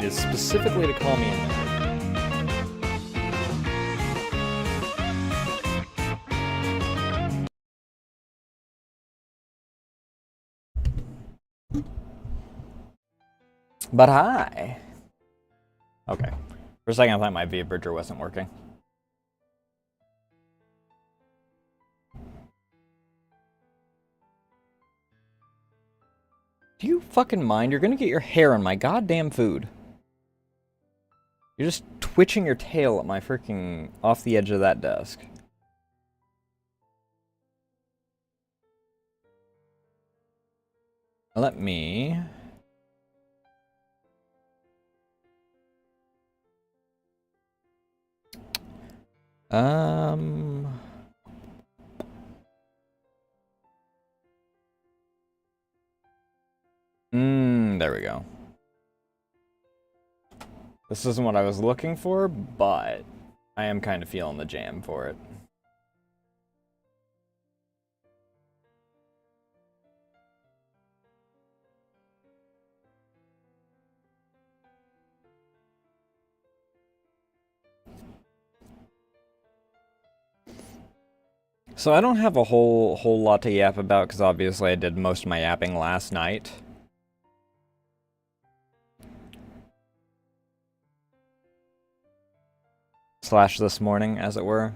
is specifically to call me a nerd. But hi. Okay. For a second, I thought my via bridger wasn't working. Do you fucking mind? You're gonna get your hair on my goddamn food. You're just twitching your tail at my freaking off the edge of that desk. Let me... there we go. This isn't what I was looking for, but I am kind of feeling the jam for it. So I don't have a whole lot to yap about, because obviously I did most of my yapping last night. Slash this morning, as it were.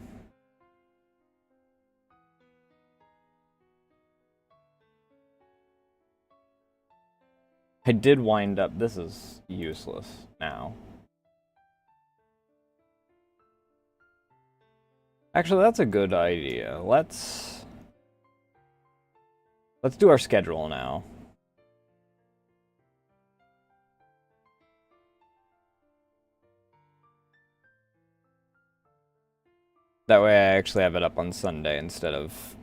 I did wind up... This is useless now. Actually, that's a good idea. Let's do our schedule now. That way I actually have it up on Sunday instead of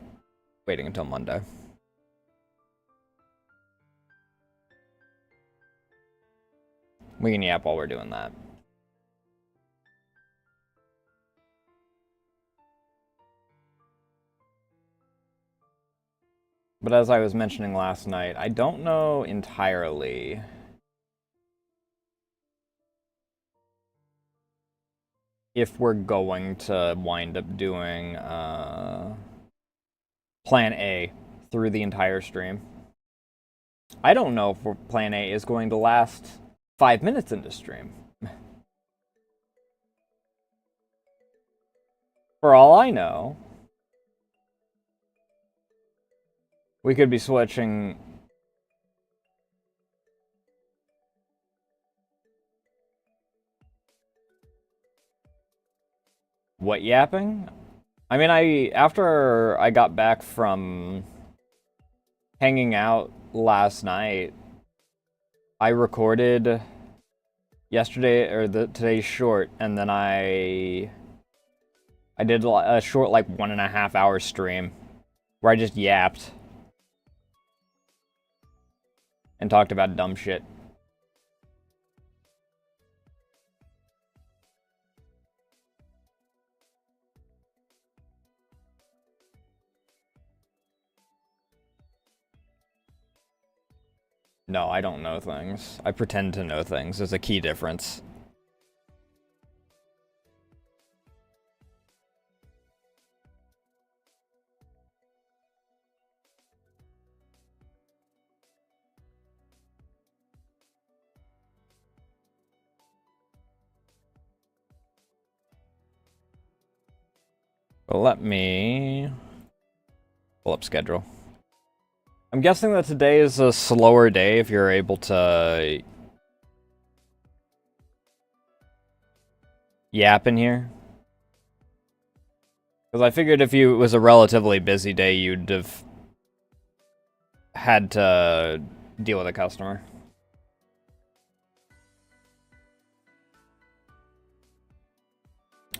waiting until Monday. We can yap while we're doing that. But as I was mentioning last night, I don't know entirely if we're going to wind up doing Plan A through the entire stream. I don't know if Plan A is going to last 5 minutes into stream. For all I know, we could be switching... What yapping? I mean, after I got back from hanging out last night, I recorded yesterday, or today's short, and then I did a short, like, 1.5 hour stream where I just yapped and talked about dumb shit. No, I don't know things. I pretend to know things. There's a key difference. Well, let me pull up schedule. I'm guessing that today is a slower day if you're able to yap in here. Because I figured if it was a relatively busy day, you'd have had to deal with a customer.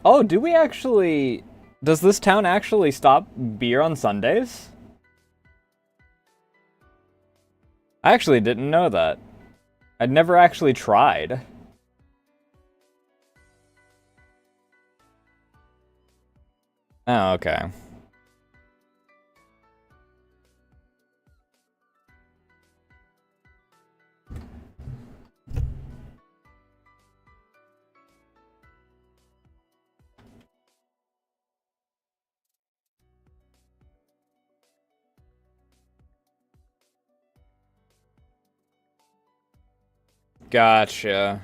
Oh, do we actually... Does this town actually stop beer on Sundays? I actually didn't know that. I'd never actually tried. Oh, okay. Gotcha.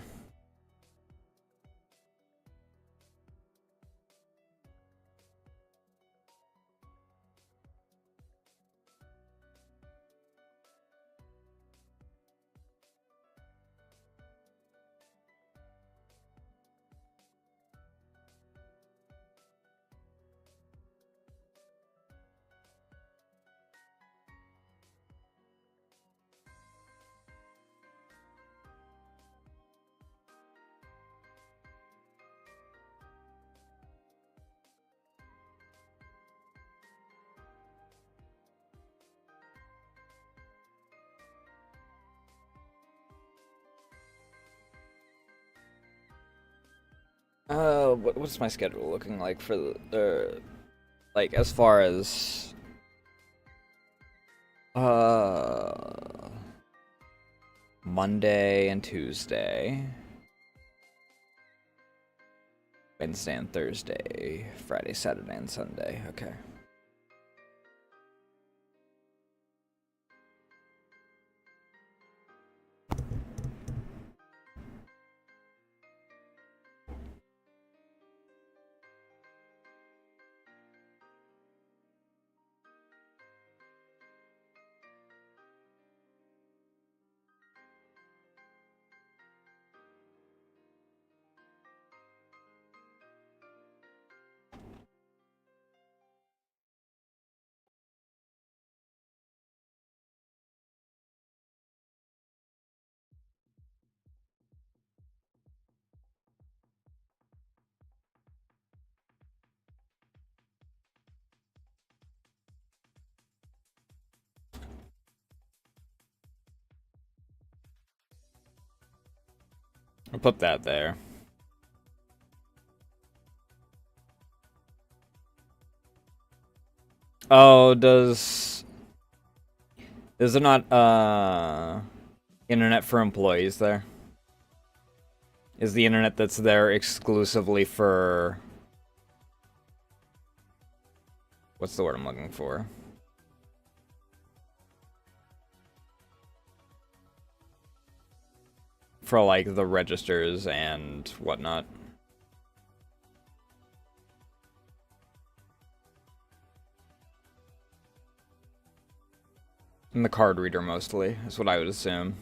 What's my schedule looking like for the like as far as Monday and Tuesday, Wednesday and Thursday, Friday, Saturday, and Sunday. Okay. I'll put that there. Oh, is there not internet for employees there? Is the internet that's there exclusively for what's the word I'm looking for? For like the registers and whatnot. And the card reader mostly, is what I would assume.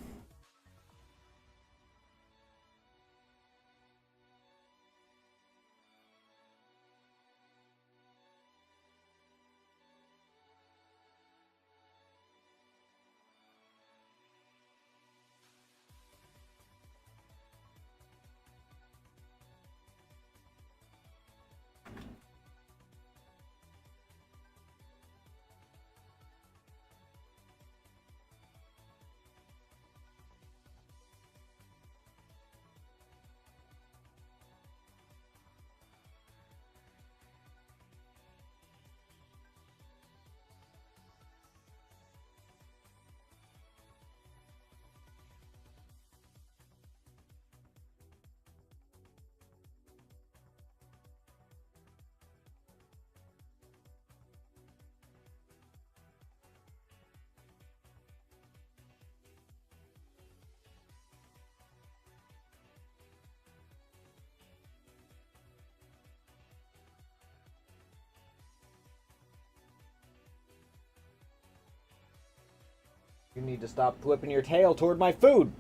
You need to stop flipping your tail toward my food.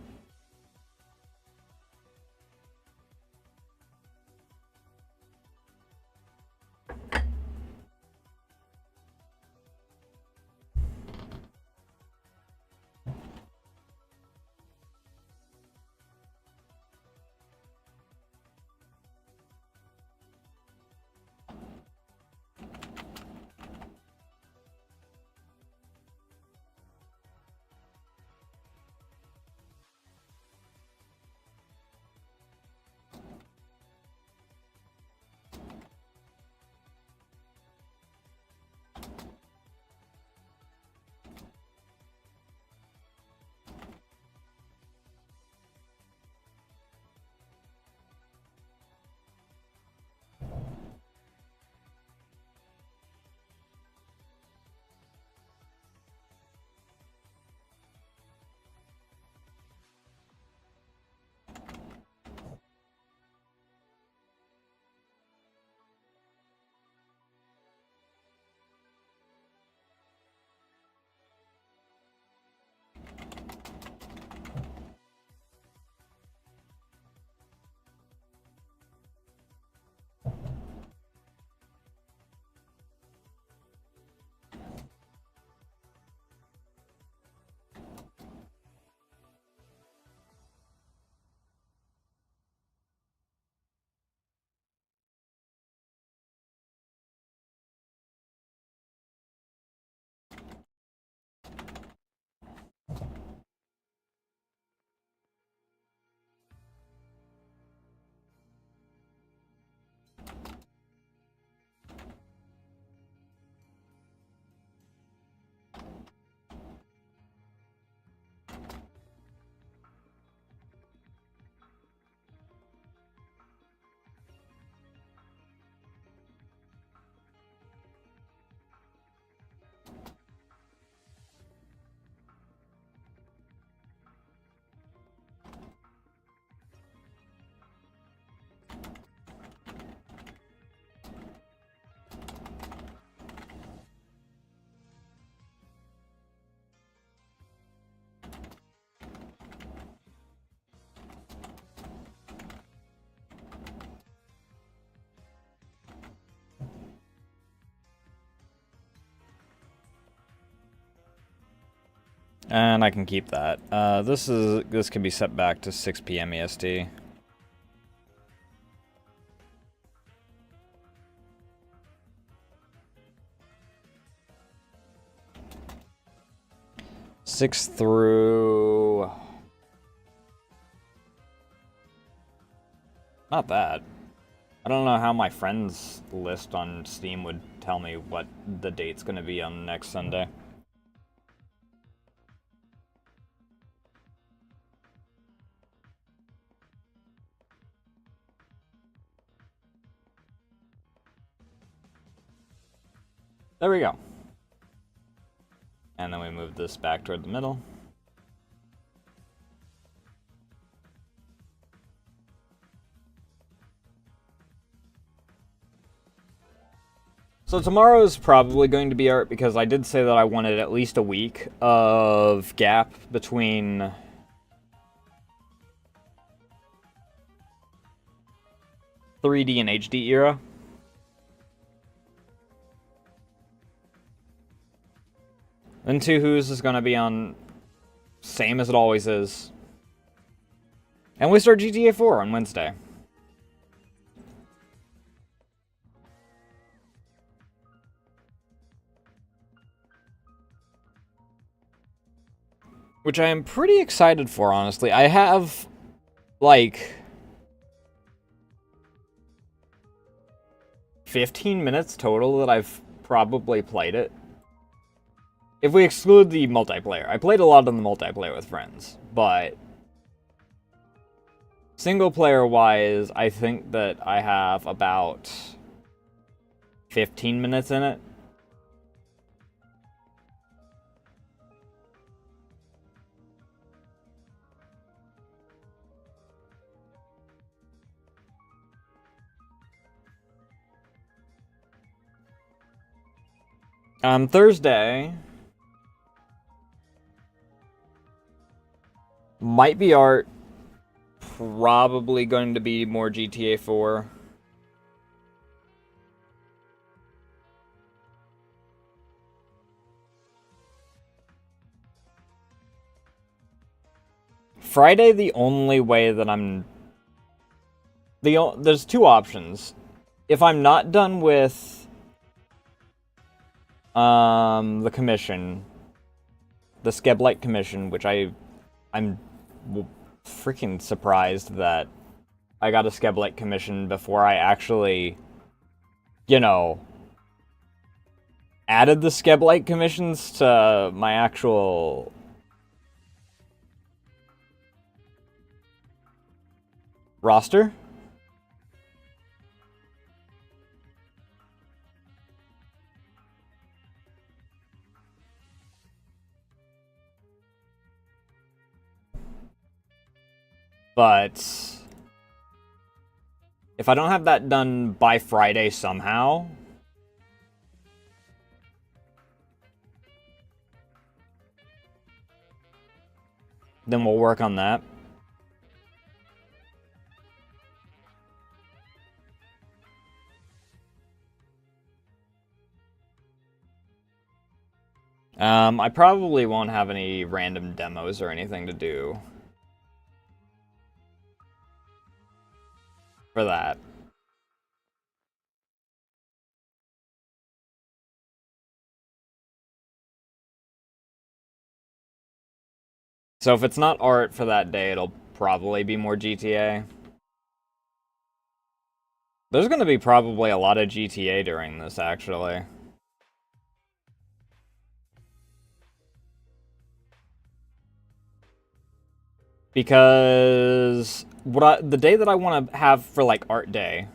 And I can keep that. This can be set back to 6 p.m. EST. Six through... Not bad. I don't know how my friends list on Steam would tell me what the date's gonna be on next Sunday. There we go. And then we move this back toward the middle. So tomorrow is probably going to be art because I did say that I wanted at least a week of gap between 3D and HD era. Then Two Who's is going to be on same as it always is. And we start GTA 4 on Wednesday. Which I am pretty excited for, honestly. I have, like, 15 minutes total that I've probably played it. If we exclude the multiplayer. I played a lot on the multiplayer with friends, but single player wise, I think that I have about 15 minutes in it. Thursday might be art. Probably going to be more GTA 4. Friday, the only way that I'm... There's two options. If I'm not done with the commission, the Skeblight commission, which I'm freaking surprised that I got a Skeblight commission before I actually, you know, added the Skeblight commissions to my actual roster. But if I don't have that done by Friday somehow, then we'll work on that. I probably won't have any random demos or anything to do for that. So if it's not art for that day, it'll probably be more GTA. There's going to be probably a lot of GTA during this, actually. Because the day that I want to have for, like, art day,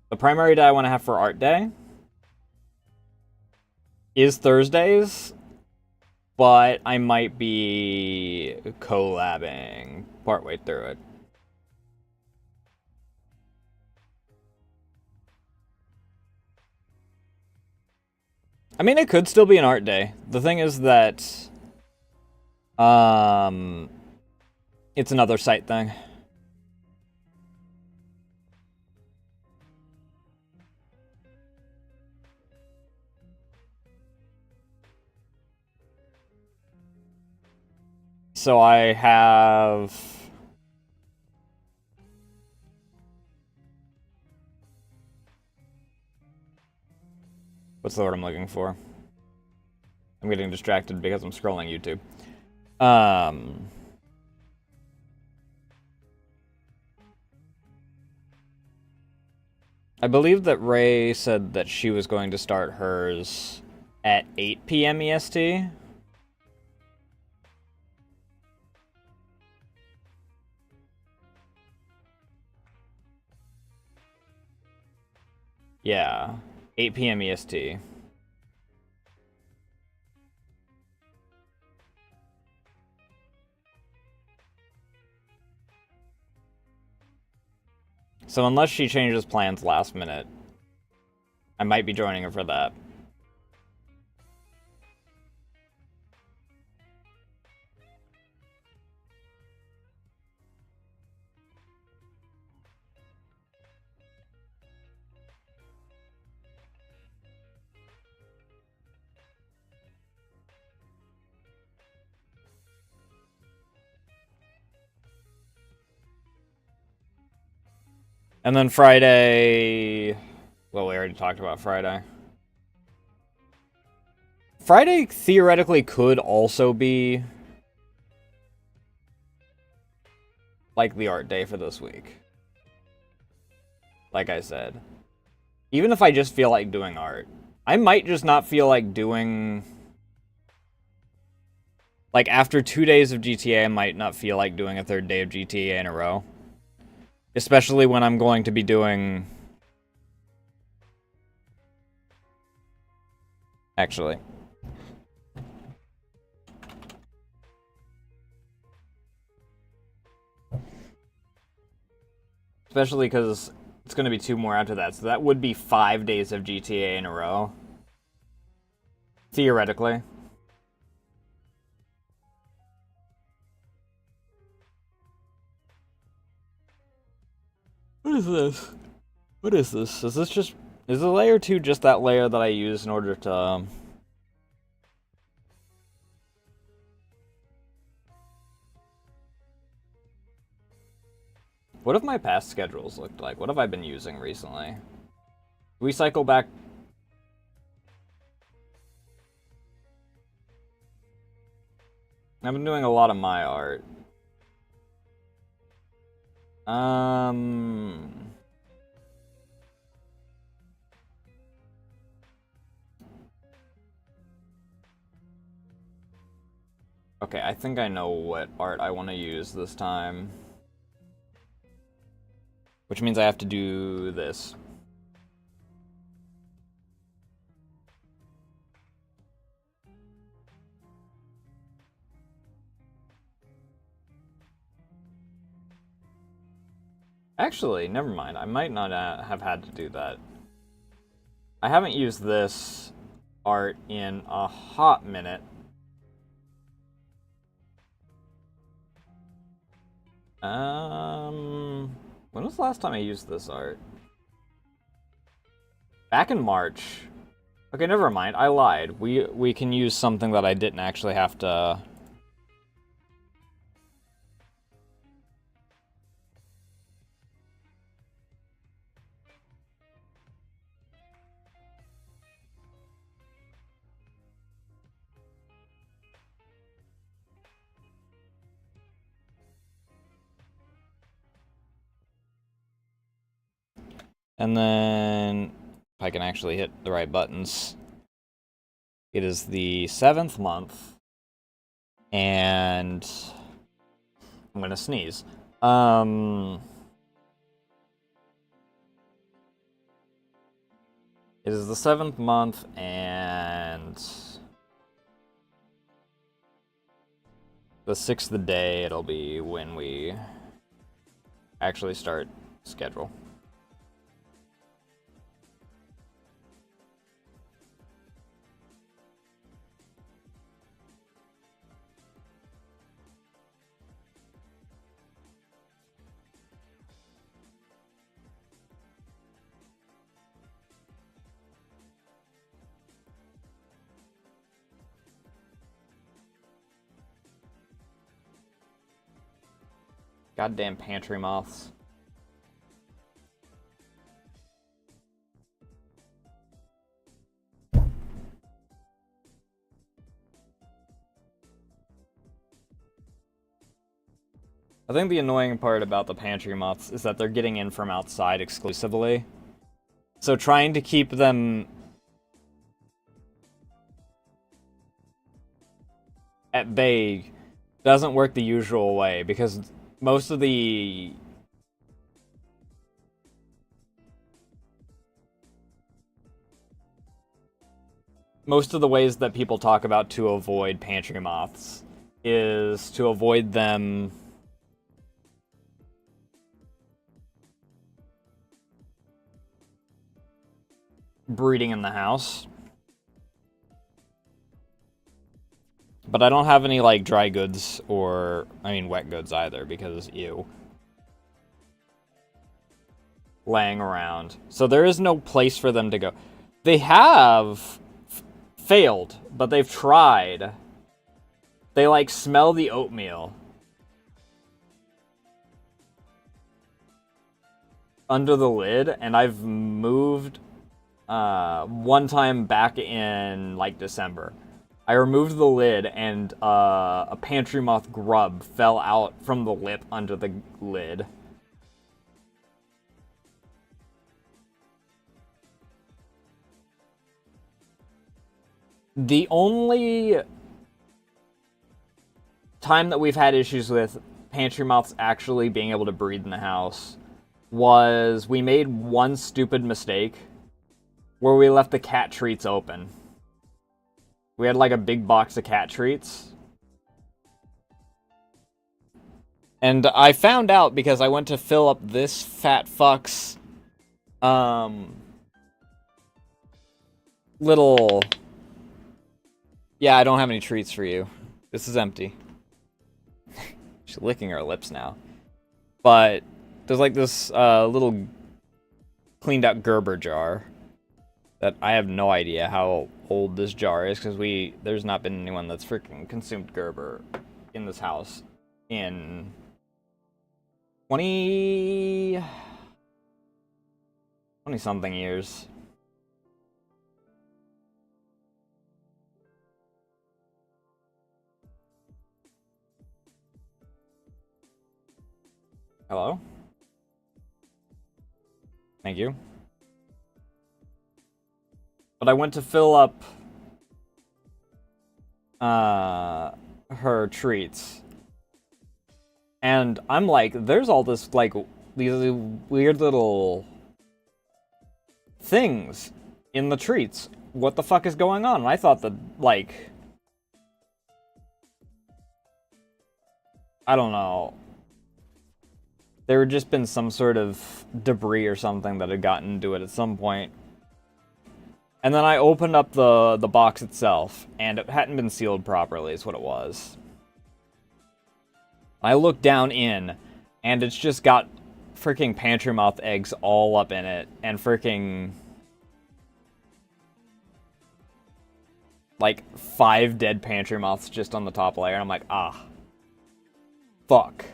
the primary day I want to have for art day is Thursdays, but I might be collabing partway through it. I mean, it could still be an art day. The thing is that, it's another site thing. So I have... What's the word I'm looking for? I'm getting distracted because I'm scrolling YouTube. I believe that Ray said that she was going to start hers at 8 p.m. EST. Yeah, 8 p.m. EST. So unless she changes plans last minute, I might be joining her for that. And then Friday... Well, we already talked about Friday. Friday theoretically could also be like the art day for this week. Like I said. Even if I just feel like doing art. I might just not feel like doing... Like, after 2 days of GTA, I might not feel like doing a third day of GTA in a row. Especially when I'm going to be doing... Actually. Especially because it's going to be 2 more after that. So that would be 5 days of GTA in a row. Theoretically. What is this? What is this? Is this just... Is the layer 2 just that layer that I use in order to... What have my past schedules looked like? What have I been using recently? We cycle back... I've been doing a lot of my art. Okay, I think I know what art I want to use this time. Which means I have to do this. Actually, never mind. I might not have had to do that. I haven't used this art in a hot minute. When was the last time I used this art? Back in March. Okay, never mind. I lied. We can use something that I didn't actually have to... And then, if I can actually hit the right buttons, it is the 7th month, and I'm gonna sneeze. It is the 7th month, and the 6th day it'll be when we actually start schedule. Goddamn pantry moths. I think the annoying part about the pantry moths is that they're getting in from outside exclusively. So trying to keep them at bay doesn't work the usual way, because most of the ways that people talk about to avoid pantry moths is to avoid them breeding in the house. But I don't have any, like, dry goods or, I mean, wet goods either, because, ew. Laying around. So there is no place for them to go. They have failed, but they've tried. They, like, smell the oatmeal under the lid, and I've moved one time back in, like, December. I removed the lid, and a pantry moth grub fell out from the lip under the lid. The only time that we've had issues with pantry moths actually being able to breed in the house was we made one stupid mistake where we left the cat treats open. We had, like, a big box of cat treats. And I found out because I went to fill up this fat fuck's, little... Yeah, I don't have any treats for you. This is empty. She's licking her lips now. But there's, like, this, little cleaned out Gerber jar that I have no idea how old this jar is, because there's not been anyone that's freaking consumed Gerber in this house in 20-something years. Hello? Thank you. But I went to fill up her treats. And I'm like, there's all this, like, these weird little things in the treats. What the fuck is going on? And I thought that, like, I don't know. There had just been some sort of debris or something that had gotten into it at some point. And then I opened up the box itself, and it hadn't been sealed properly, is what it was. I looked down in, and it's just got freaking pantry moth eggs all up in it, and freaking, like, 5 dead pantry moths just on the top layer, and I'm like, ah. Fuck.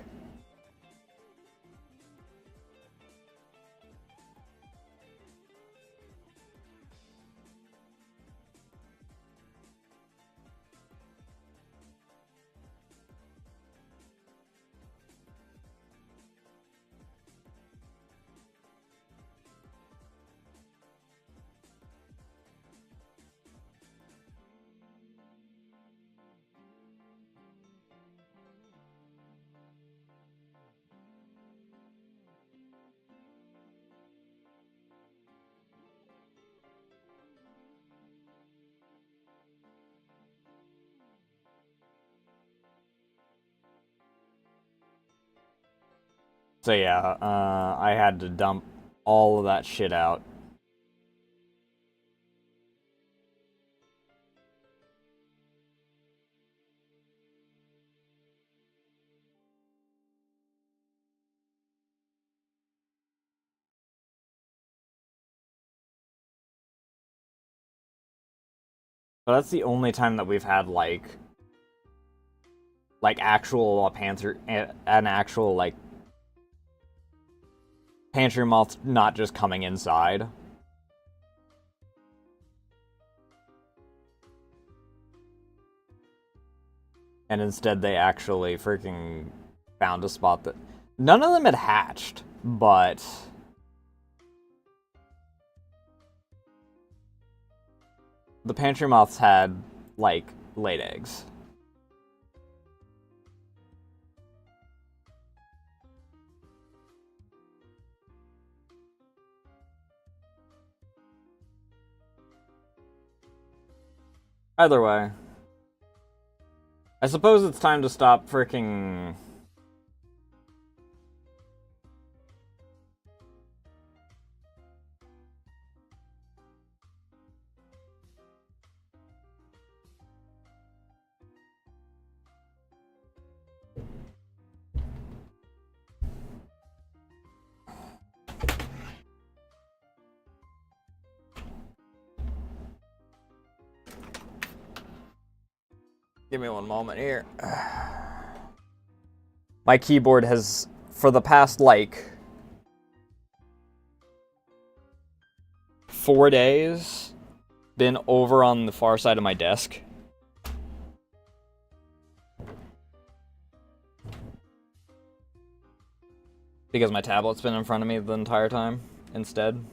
So yeah, I had to dump all of that shit out. But that's the only time that we've had, like actual an actual, like, pantry moths not just coming inside. And instead they actually freaking found a spot that... None of them had hatched, but... The pantry moths had, like, laid eggs. Either way. I suppose it's time to stop freaking... Give me one moment here. My keyboard has, for the past, like, 4 days, been over on the far side of my desk. Because my tablet's been in front of me the entire time, instead.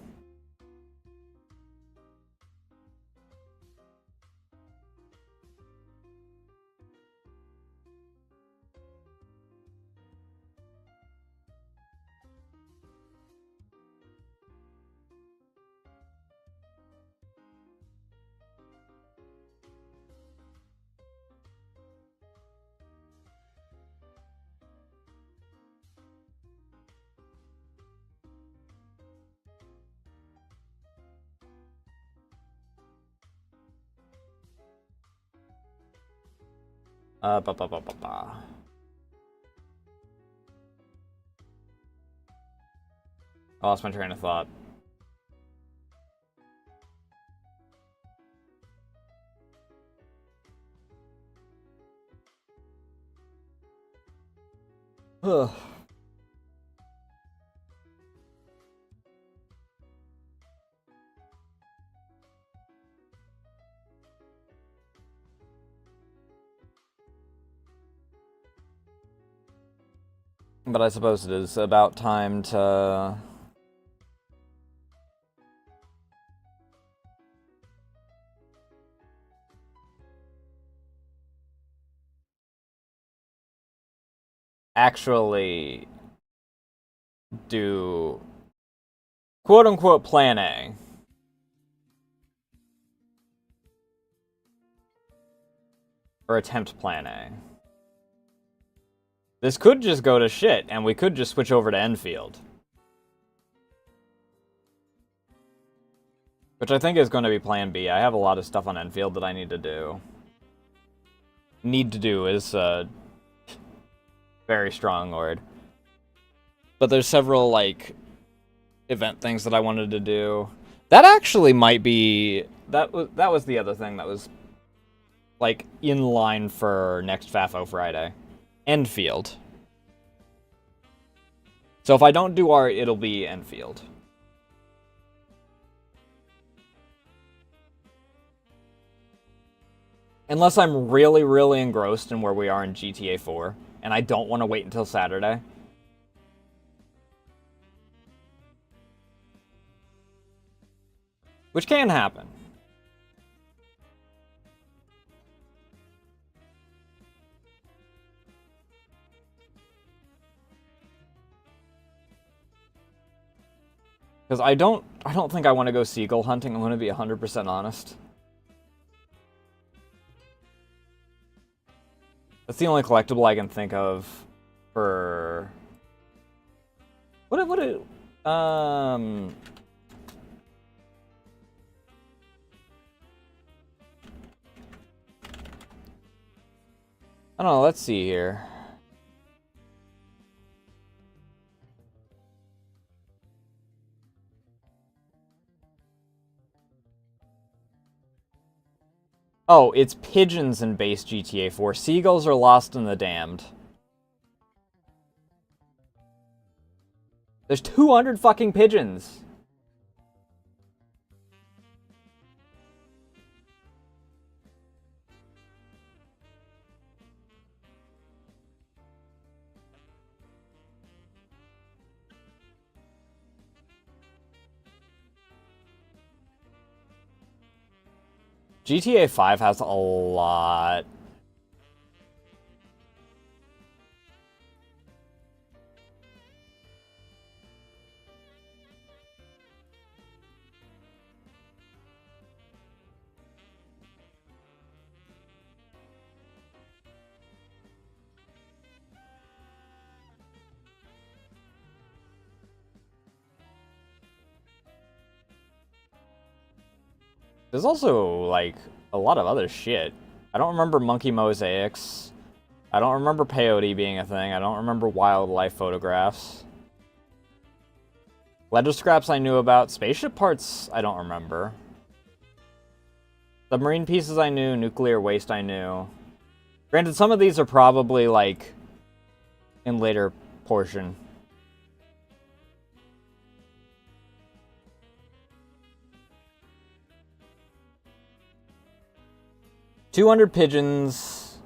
Ba ba ba ba ba. I lost my train of thought. Ugh. But I suppose it is about time to... actually do quote-unquote plan A. Or attempt plan A. This could just go to shit, and we could just switch over to Enfield. Which I think is going to be plan B. I have a lot of stuff on Enfield that I need to do. Need to do is a very strong word. But there's several, like, event things that I wanted to do. That actually might be... That was the other thing that was, like, in line for next FAaFO Friday. Enfield. So if I don't do art, it'll be Enfield. Unless I'm really, really engrossed in where we are in GTA 4, and I don't want to wait until Saturday. Which can happen. Because I don't think I want to go seagull hunting, I'm going to be 100% honest. That's the only collectible I can think of for... I don't know, let's see here. Oh, it's pigeons in base GTA 4. Seagulls are lost in the damned. There's 200 fucking pigeons. GTA 5 has a lot. There's also, like, a lot of other shit. I don't remember monkey mosaics. I don't remember peyote being a thing. I don't remember wildlife photographs. Ledger scraps I knew about. Spaceship parts I don't remember. Submarine pieces I knew. Nuclear waste I knew. Granted, some of these are probably, like, in later portion. $200 pigeons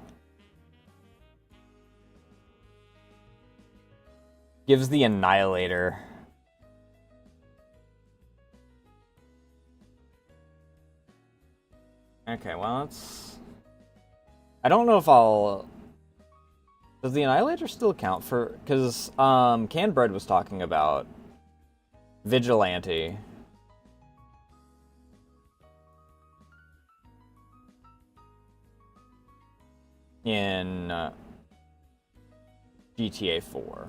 gives the Annihilator. Okay, well, it's... I don't know if I'll... Does the Annihilator still count for... Because, Canned Bread was talking about Vigilante. In GTA 4.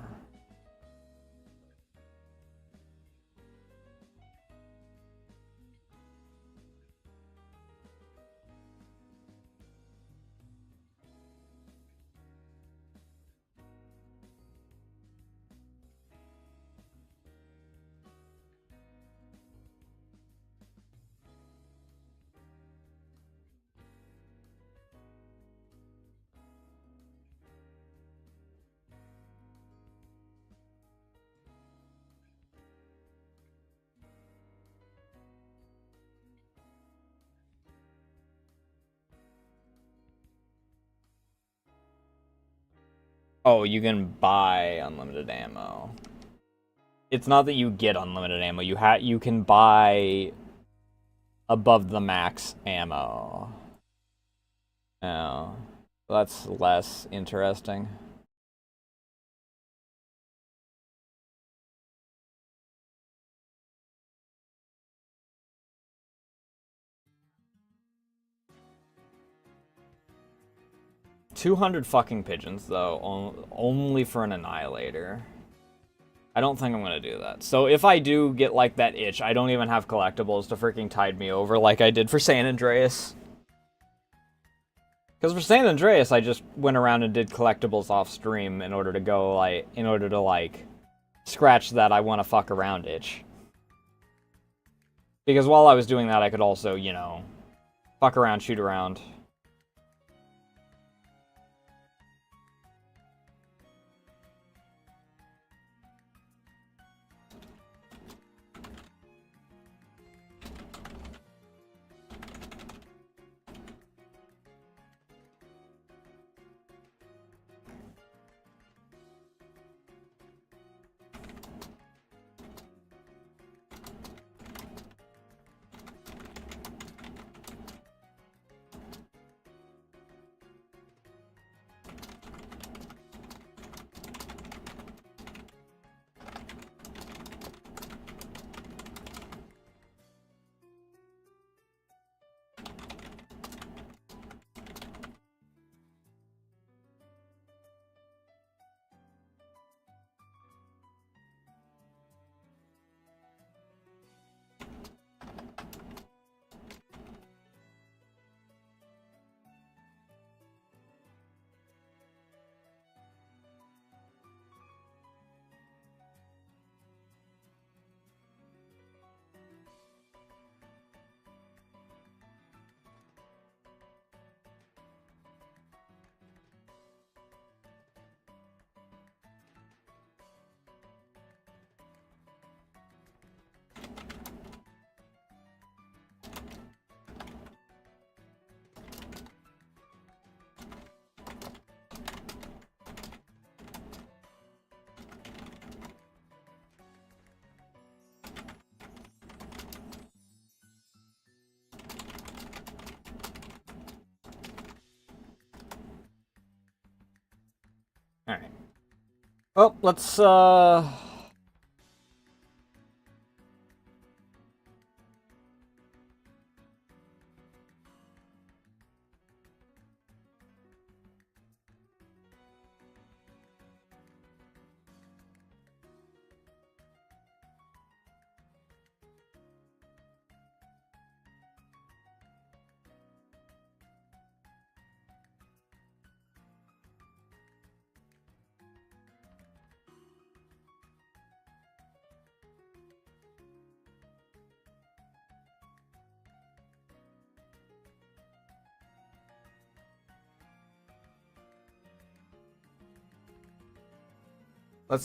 Oh, you can buy unlimited ammo. It's not that you get unlimited ammo. You can buy above the max ammo. Oh, that's less interesting. $200 fucking pigeons, though, only for an Annihilator. I don't think I'm gonna do that. So if I do get, like, that itch, I don't even have collectibles to freaking tide me over like I did for San Andreas. Because for San Andreas, I just went around and did collectibles off stream in order to go, like, scratch that I want to fuck around itch. Because while I was doing that, I could also, you know, fuck around, shoot around. Oh, let's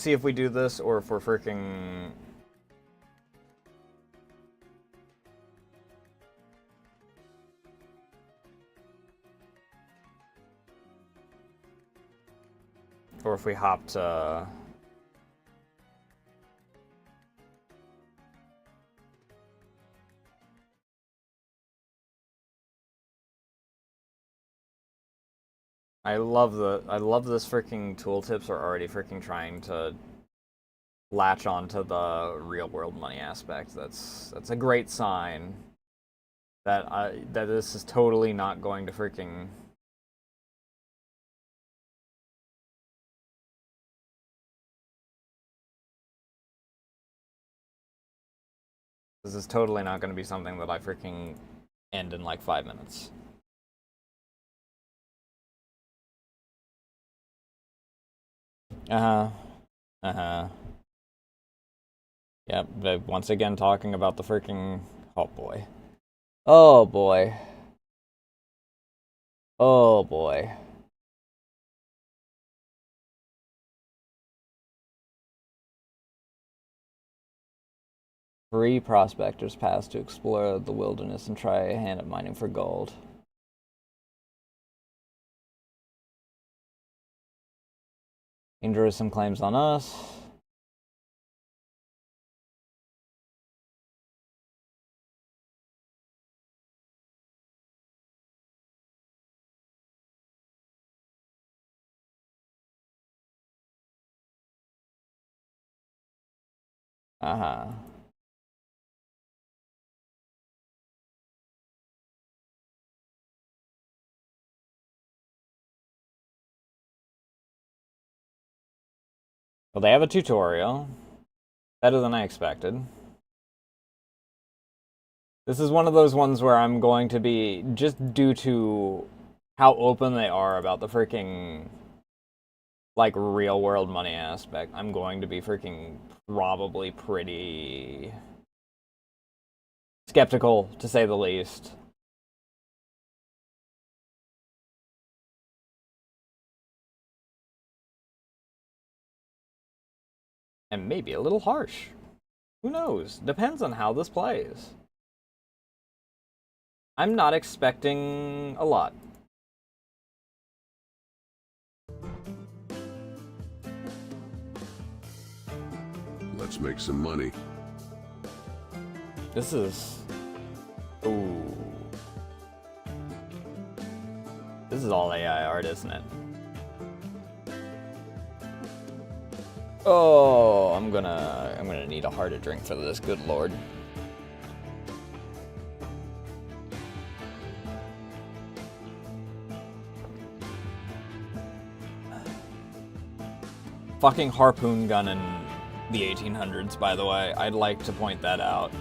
see if we do this or if we're freaking... Or if we hop to... I love this freaking tooltips are already freaking trying to latch onto the real world money aspect. That's a great sign that this is totally not going to freaking... This is totally not going to be something that I freaking end in like 5 minutes. Uh-huh. Uh-huh. Yep, but once again talking about the freaking... Oh boy. Oh boy. Oh boy. Free prospectors pass to explore the wilderness and try a hand at mining for gold. Hinduism claims on us. Uh-huh. Well, they have a tutorial. Better than I expected. This is one of those ones where I'm going to be, just due to how open they are about the freaking, like, real world money aspect, I'm going to be freaking probably pretty skeptical, to say the least. And maybe a little harsh. Who knows? Depends on how this plays. I'm not expecting a lot. Let's make some money. This is... Ooh. This is all AI art, isn't it? Oh, I'm gonna need a harder drink for this, good lord. Fucking harpoon gun in the 1800s, by the way. I'd like to point that out.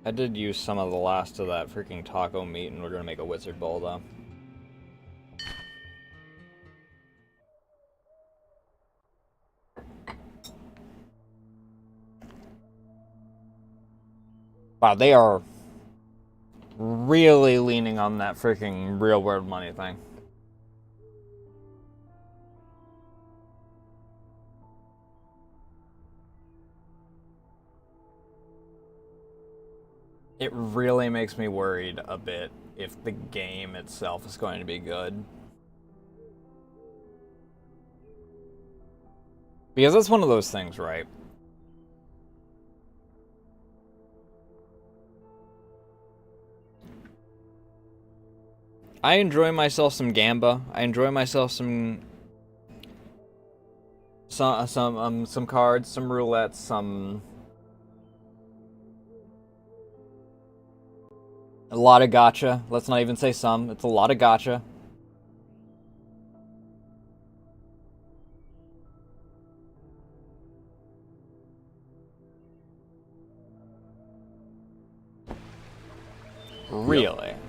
I did use some of the last of that freaking taco meat, and we're gonna make a wizard bowl, though. Wow, they are really leaning on that freaking real world money thing. It really makes me worried a bit if the game itself is going to be good. Because that's one of those things, right? I enjoy myself some Gamba. I enjoy myself some cards, some roulettes, some a lot of gacha. Let's not even say some. It's a lot of gacha. Really? Yep.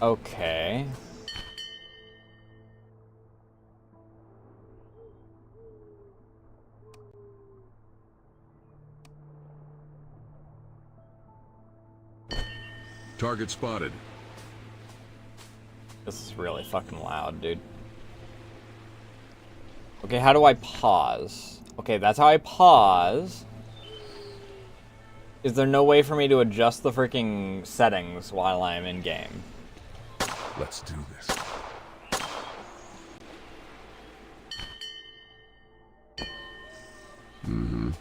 Okay. Target spotted. This is really fucking loud, dude. Okay, how do I pause? Okay, that's how I pause. Is there no way for me to adjust the freaking settings while I'm in game? Let's do this. Mm-hmm.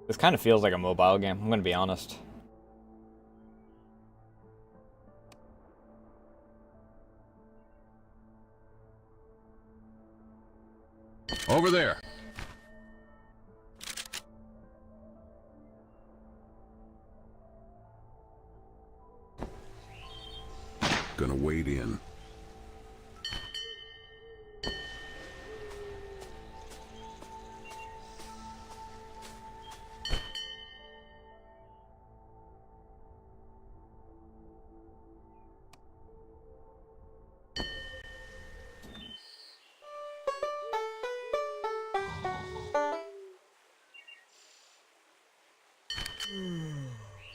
This kind of feels like a mobile game, I'm gonna be honest. Over there. Gonna wade in.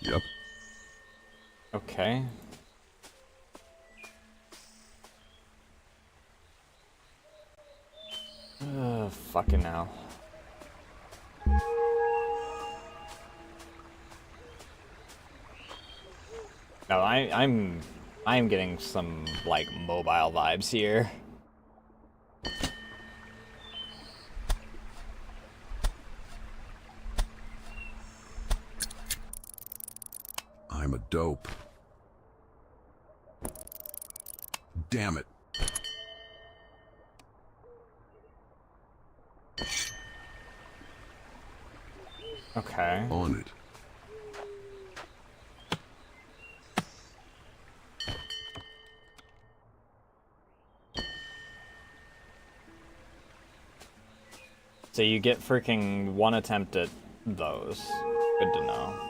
Yep. Okay. Fucking hell. No, I'm getting some like mobile vibes here. I'm a dope. Damn it. Okay. On it. So you get freaking one attempt at those. Good to know.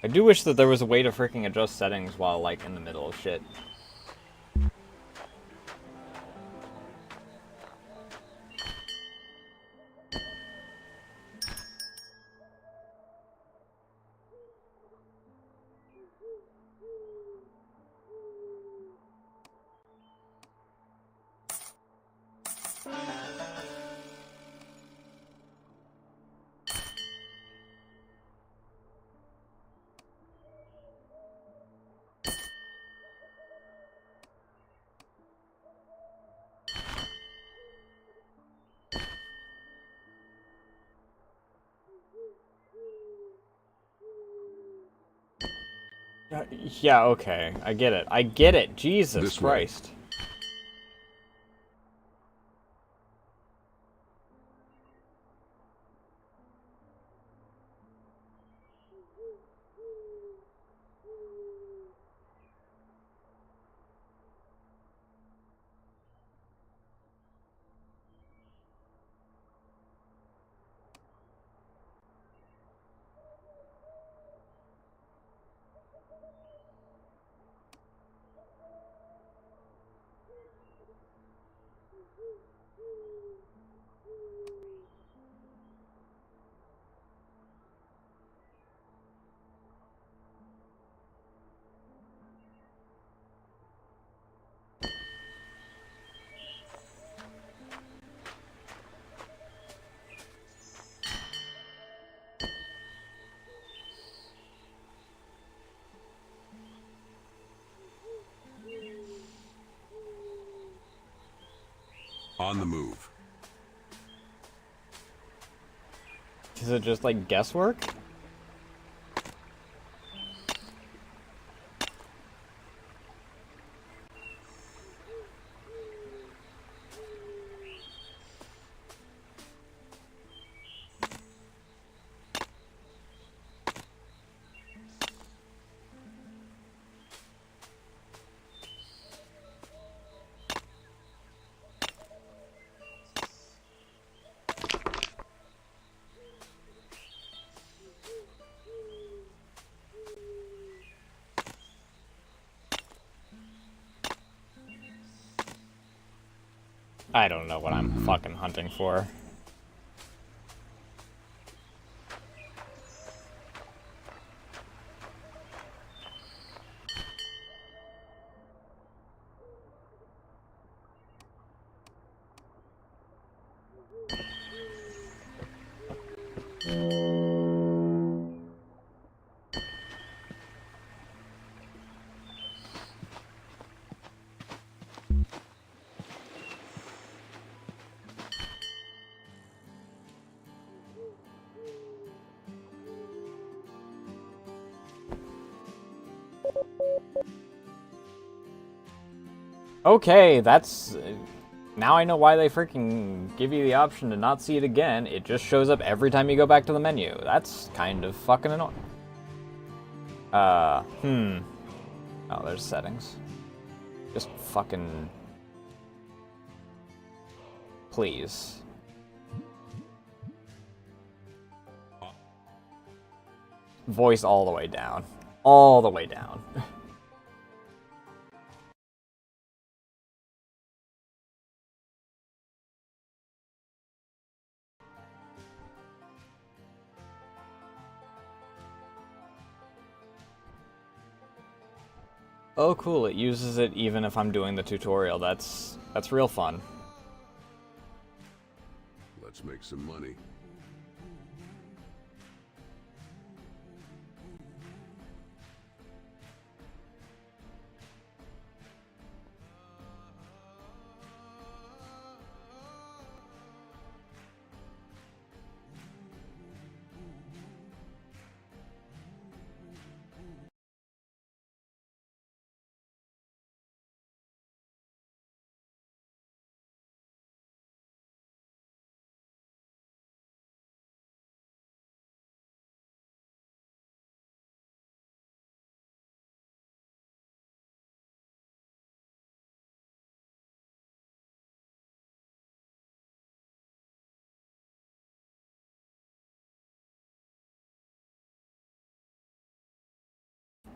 I do wish that there was a way to freaking adjust settings while like in the middle of shit. Yeah, okay. I get it. I get it. Jesus This Christ. Way. On the move. Is it just like guesswork? I don't know what I'm fucking hunting for. Okay, that's... now I know why they freaking give you the option to not see it again. It just shows up every time you go back to the menu. That's kind of fucking annoying. Oh, there's settings. Just fucking... please. Voice all the way down. All the way down. Oh, cool. It uses it even if I'm doing the tutorial. That's real fun. Let's make some money.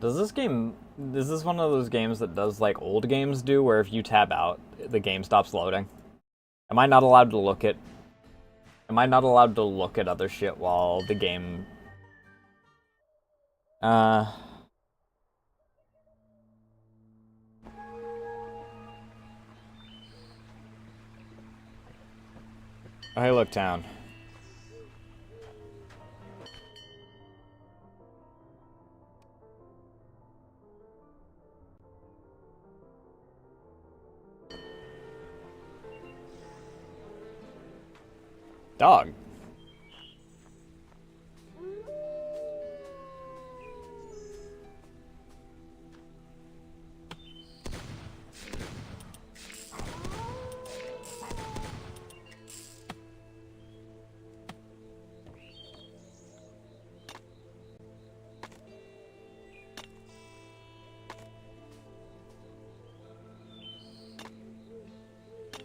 Does this game... is this one of those games that does like old games do, where if you tab out, the game stops loading? Am I not allowed to look at... am I not allowed to look at other shit while the game... Oh, hey, look, town. Dog.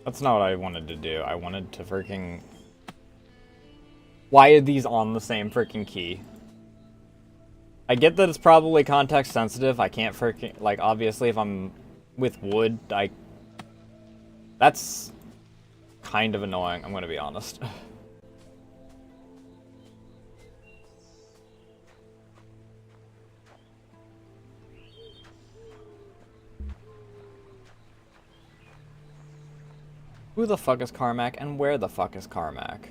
That's not what I wanted to do. I wanted to freaking... why are these on the same freaking key? I get that it's probably context sensitive. I can't freaking... like, obviously, if I'm with wood, that's kind of annoying, I'm gonna be honest. Who the fuck is Carmack, and where the fuck is Carmack?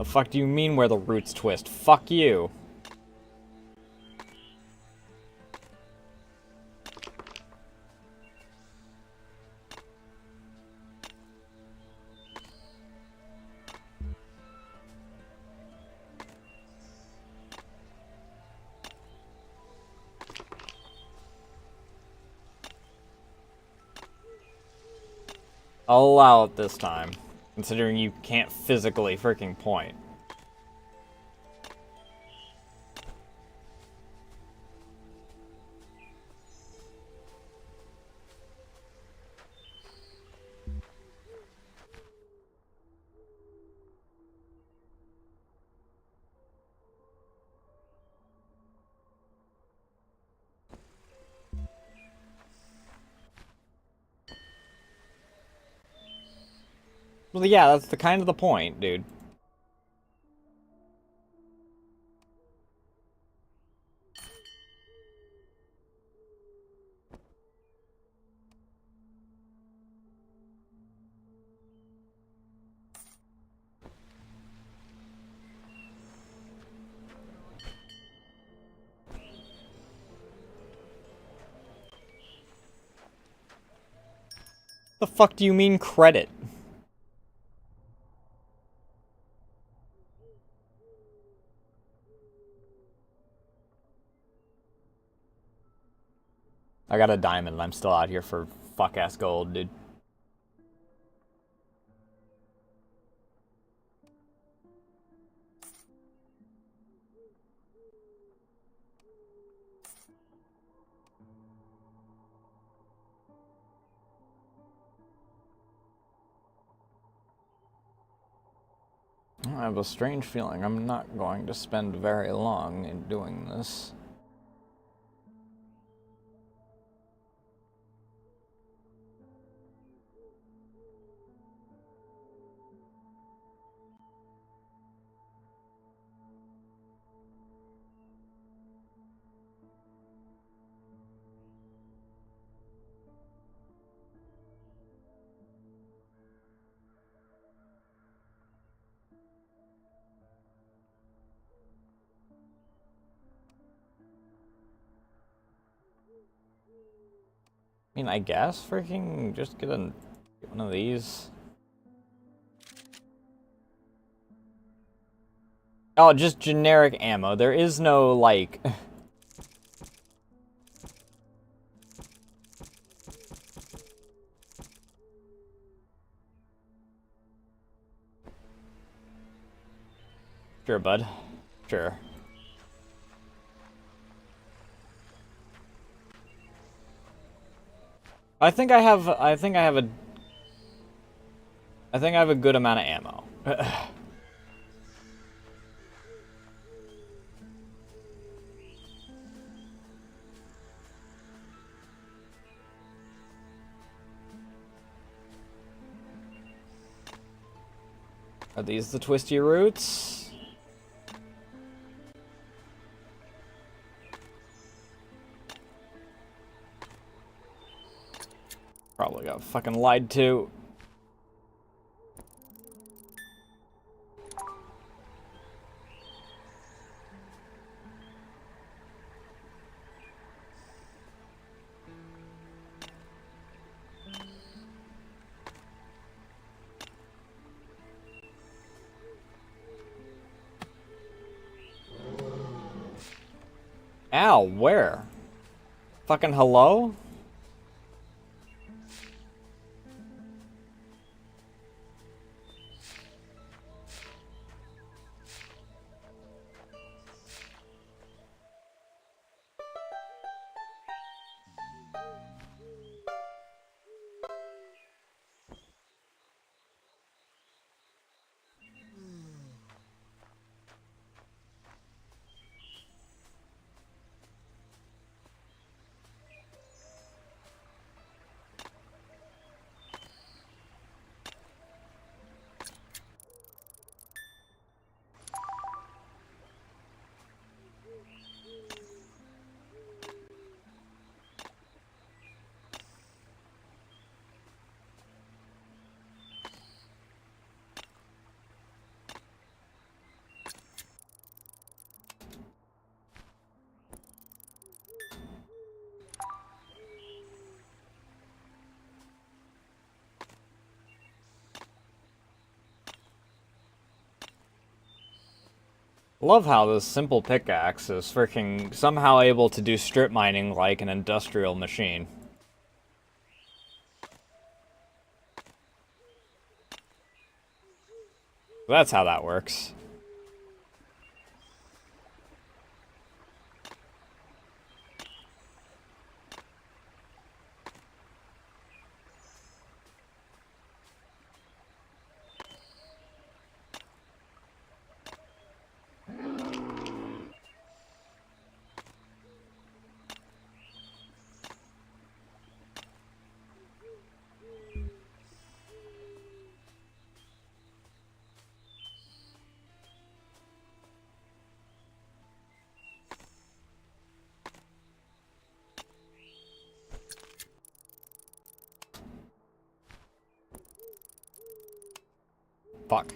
The fuck do you mean where the roots twist? Fuck you. I'll allow it this time, considering you can't physically freaking point. Well, yeah, that's the kind of the point, dude. The fuck do you mean credit? I got a diamond and I'm still out here for fuck-ass gold, dude. I have a strange feeling I'm not going to spend very long in doing this. I mean, I guess freaking just get one of these. Oh, just generic ammo. There is no, like... Sure, bud. Sure. I think I have a good amount of ammo. Are these the twisty roots? Probably got fucking lied to. Ow, where? Fucking hello? Love how this simple pickaxe is freaking somehow able to do strip mining like an industrial machine. That's how that works. Fuck.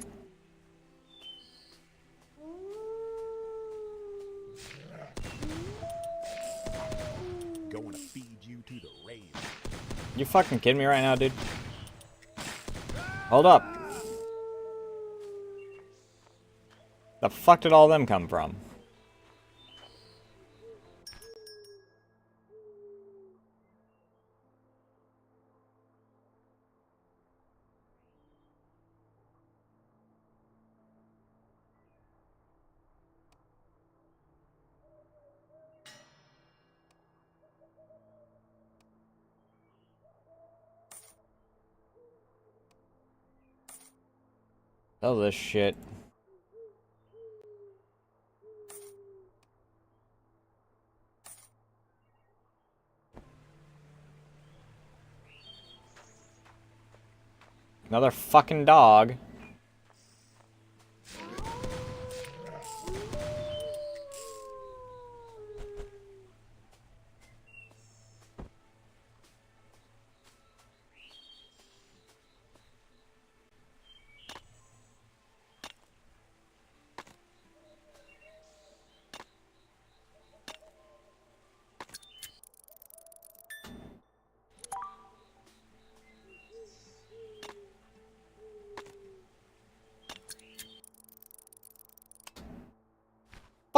Going to feed you to the raven. You fucking kidding me right now, dude? Hold up. The fuck did all them come from? Sell this shit. Another fucking dog.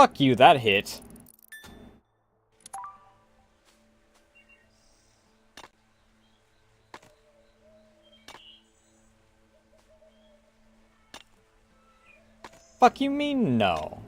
Fuck you, that hit. Fuck you mean no?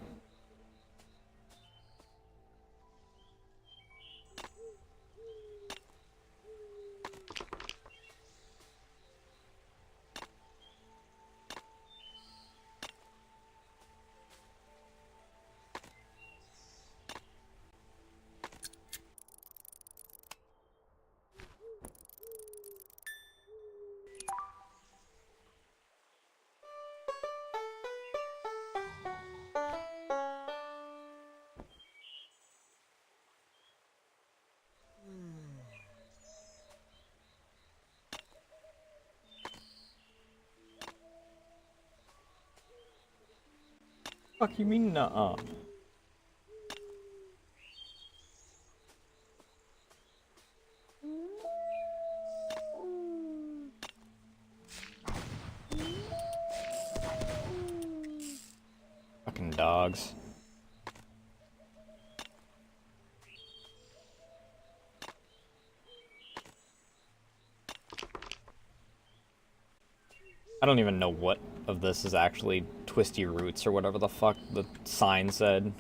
Fuck you mean nuh-uh? Fucking dogs. I don't even know what of this is actually twisty roots or whatever the fuck the sign said.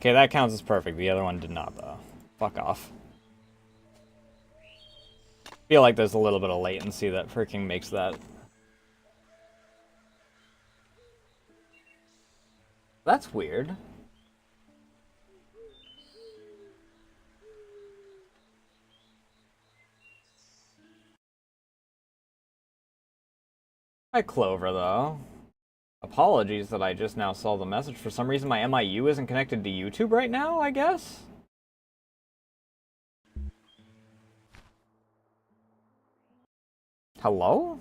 Okay, that counts as perfect. The other one did not, though. Fuck off. Feel like there's a little bit of latency that freaking makes that. That's weird. Hi, Clover, though. Apologies that I just now saw the message. For some reason, my MIU isn't connected to YouTube right now, I guess? Hello?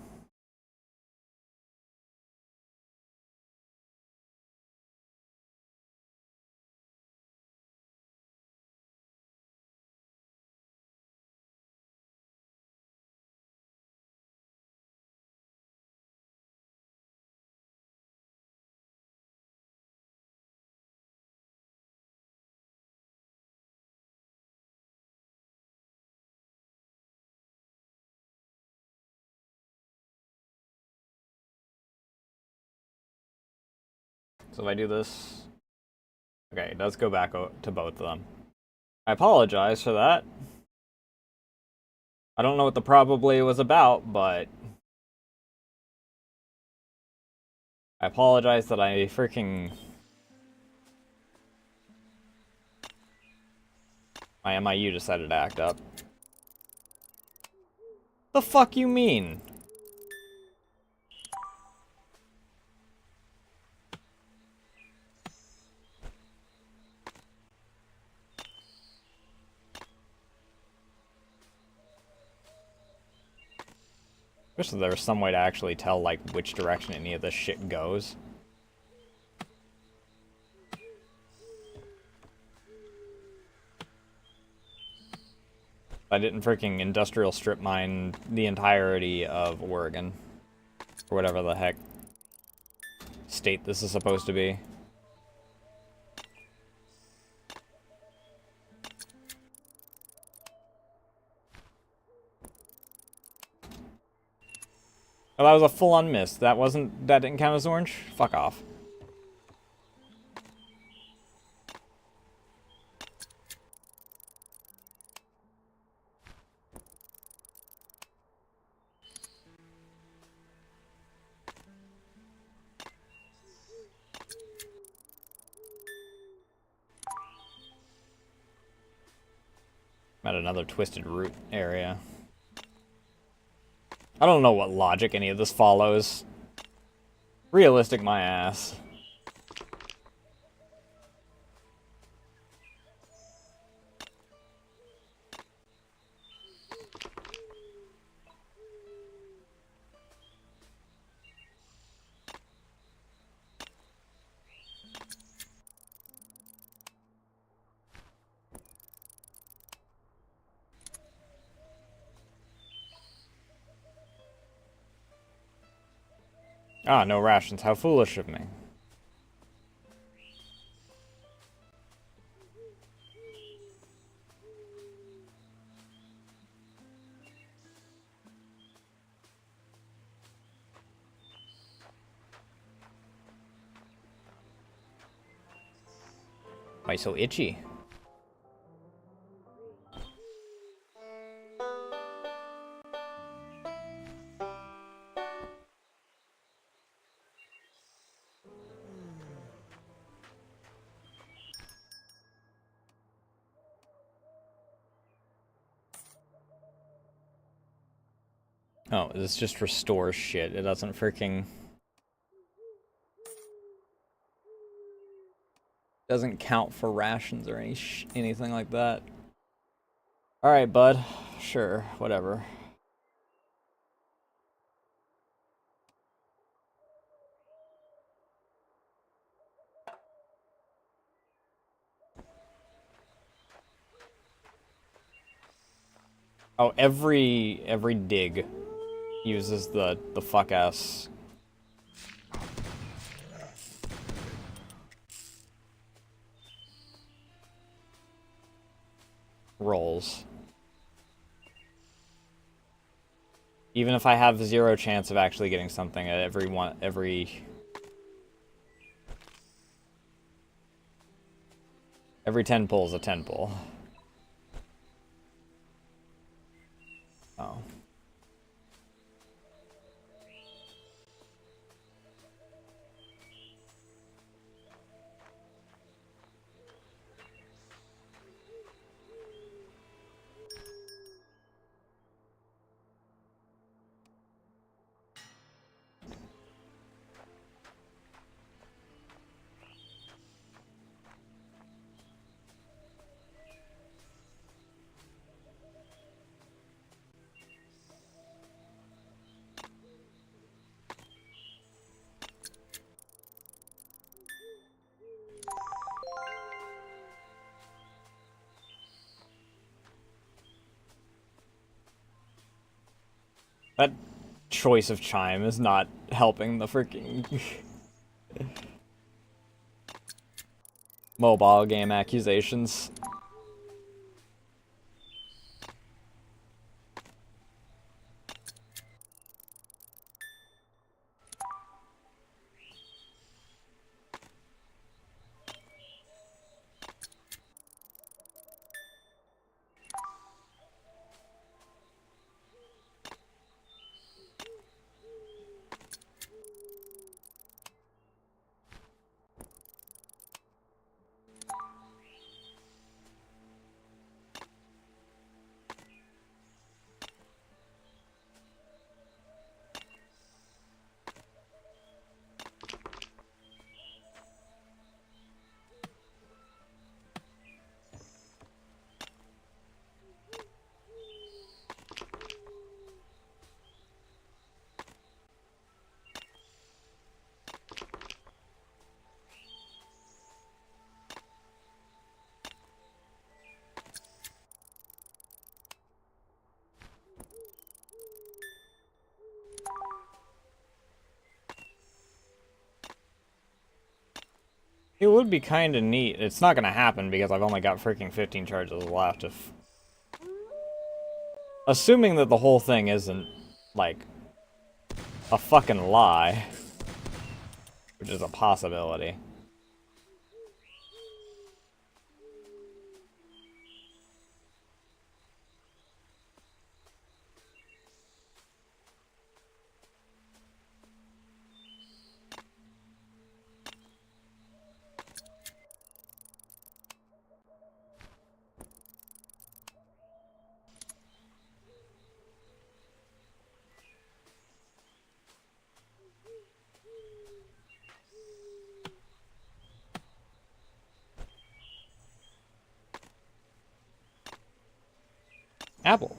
So if I do this... Okay, it does go back to both of them. I apologize for that. I don't know what the probably was about, but... I apologize that I freaking... My MIU decided to act up. The fuck you mean? Wish there was some way to actually tell, like, which direction any of this shit goes. I didn't freaking industrial strip mine the entirety of Oregon. Or whatever the heck state this is supposed to be. Oh, that was a full-on miss. That didn't count as orange? Fuck off. I'm at another twisted root area. I don't know what logic any of this follows. Realistic my ass. Ah, no rations. How foolish of me. Why so itchy? Oh, this just restores shit. It doesn't freaking... Doesn't count for rations or anything like that. Alright, bud. Sure, whatever. Oh, every dig uses the fuck ass rolls. Even if I have zero chance of actually getting something at every 10 pulls a 10 pull. Oh. That choice of chime is not helping the freaking mobile game accusations. It would be kind of neat. It's not going to happen because I've only got freaking 15 charges left. If assuming that the whole thing isn't, like, a fucking lie, which is a possibility. Apple.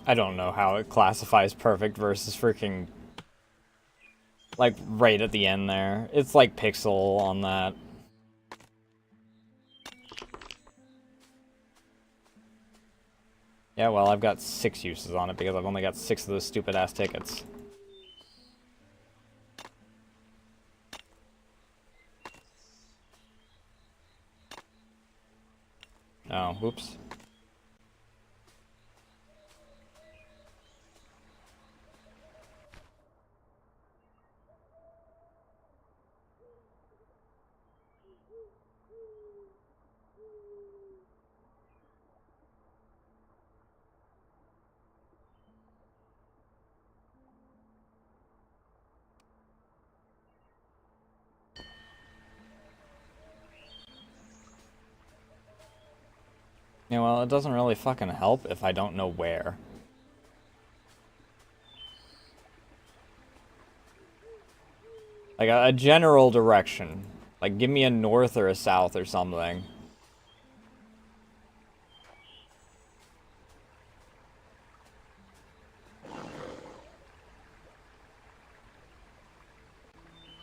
I don't know how it classifies perfect versus freaking, like, right at the end there. It's like pixel on that. Yeah, well, I've got 6 uses on it because I've only got 6 of those stupid-ass tickets. Oh, whoops. Yeah, well, it doesn't really fucking help if I don't know where. Like, a general direction. Like, give me a north or a south or something.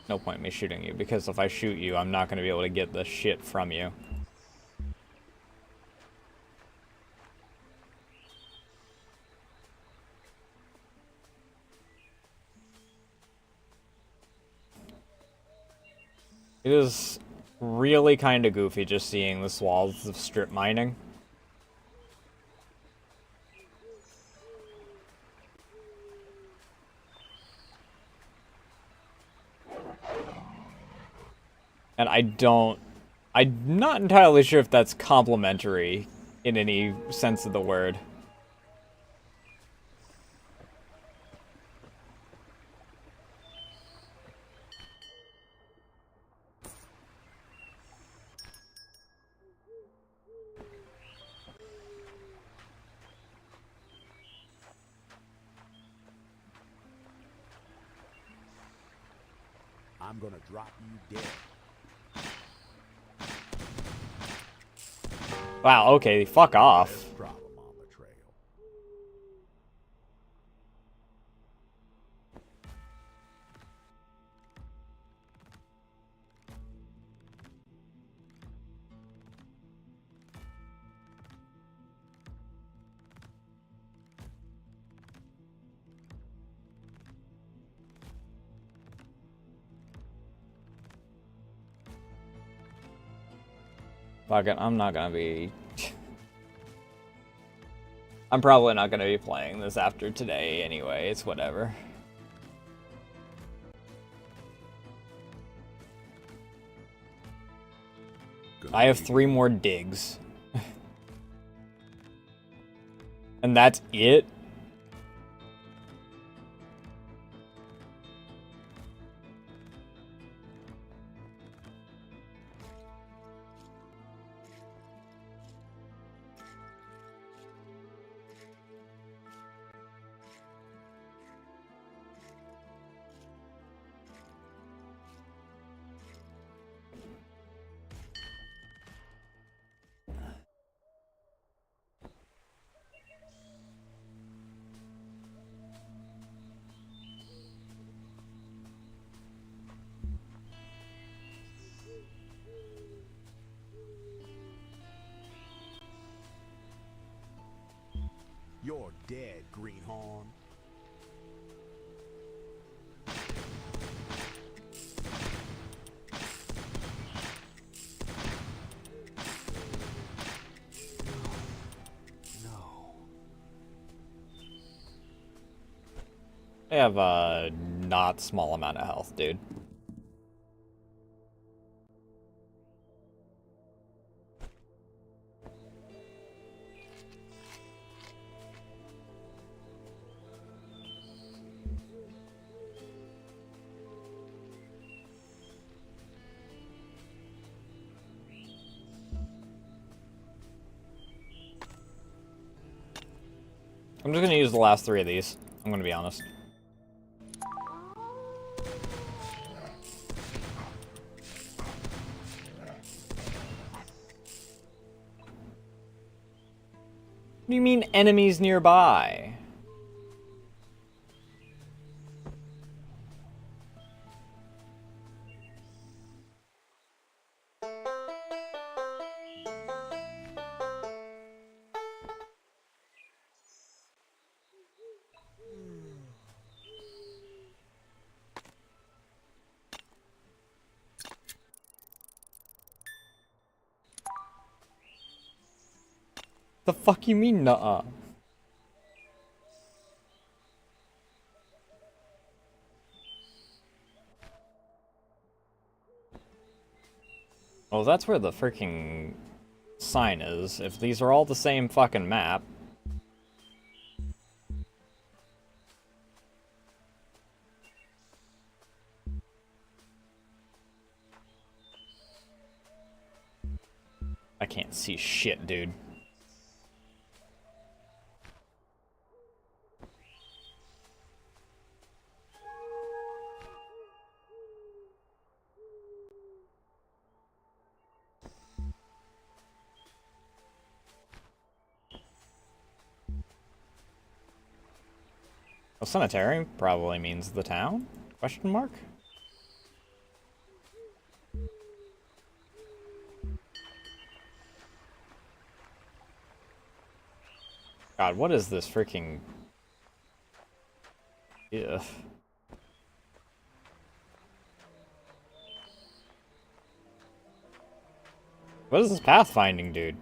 No point in me shooting you, because if I shoot you, I'm not going to be able to get the shit from you. It is really kind of goofy just seeing the swaths of strip mining. And I'm not entirely sure if that's complimentary in any sense of the word. I'm gonna drop you dead. Wow, okay, fuck off. Less problem on the trail. Fuck it, I'm not gonna be... I'm probably not gonna be playing this after today anyway, it's whatever. I have 3 more digs. And that's it? You're dead, greenhorn. No. I have a not small amount of health, dude. I'm just gonna use the last 3 of these. I'm gonna be honest. What do you mean enemies nearby? The fuck you mean, nuh-uh? Well, that's where the freaking sign is. If these are all the same fucking map. I can't see shit, dude. Well, cemetery probably means the town? Question mark? God, what is this freaking... Ugh. What is this pathfinding, dude?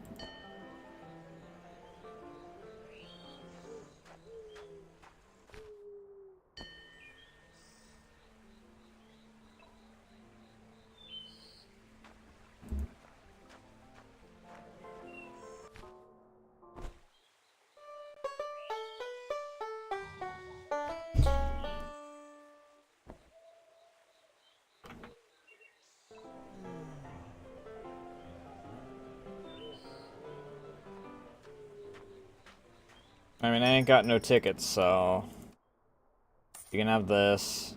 I mean, I ain't got no tickets, so you can have this.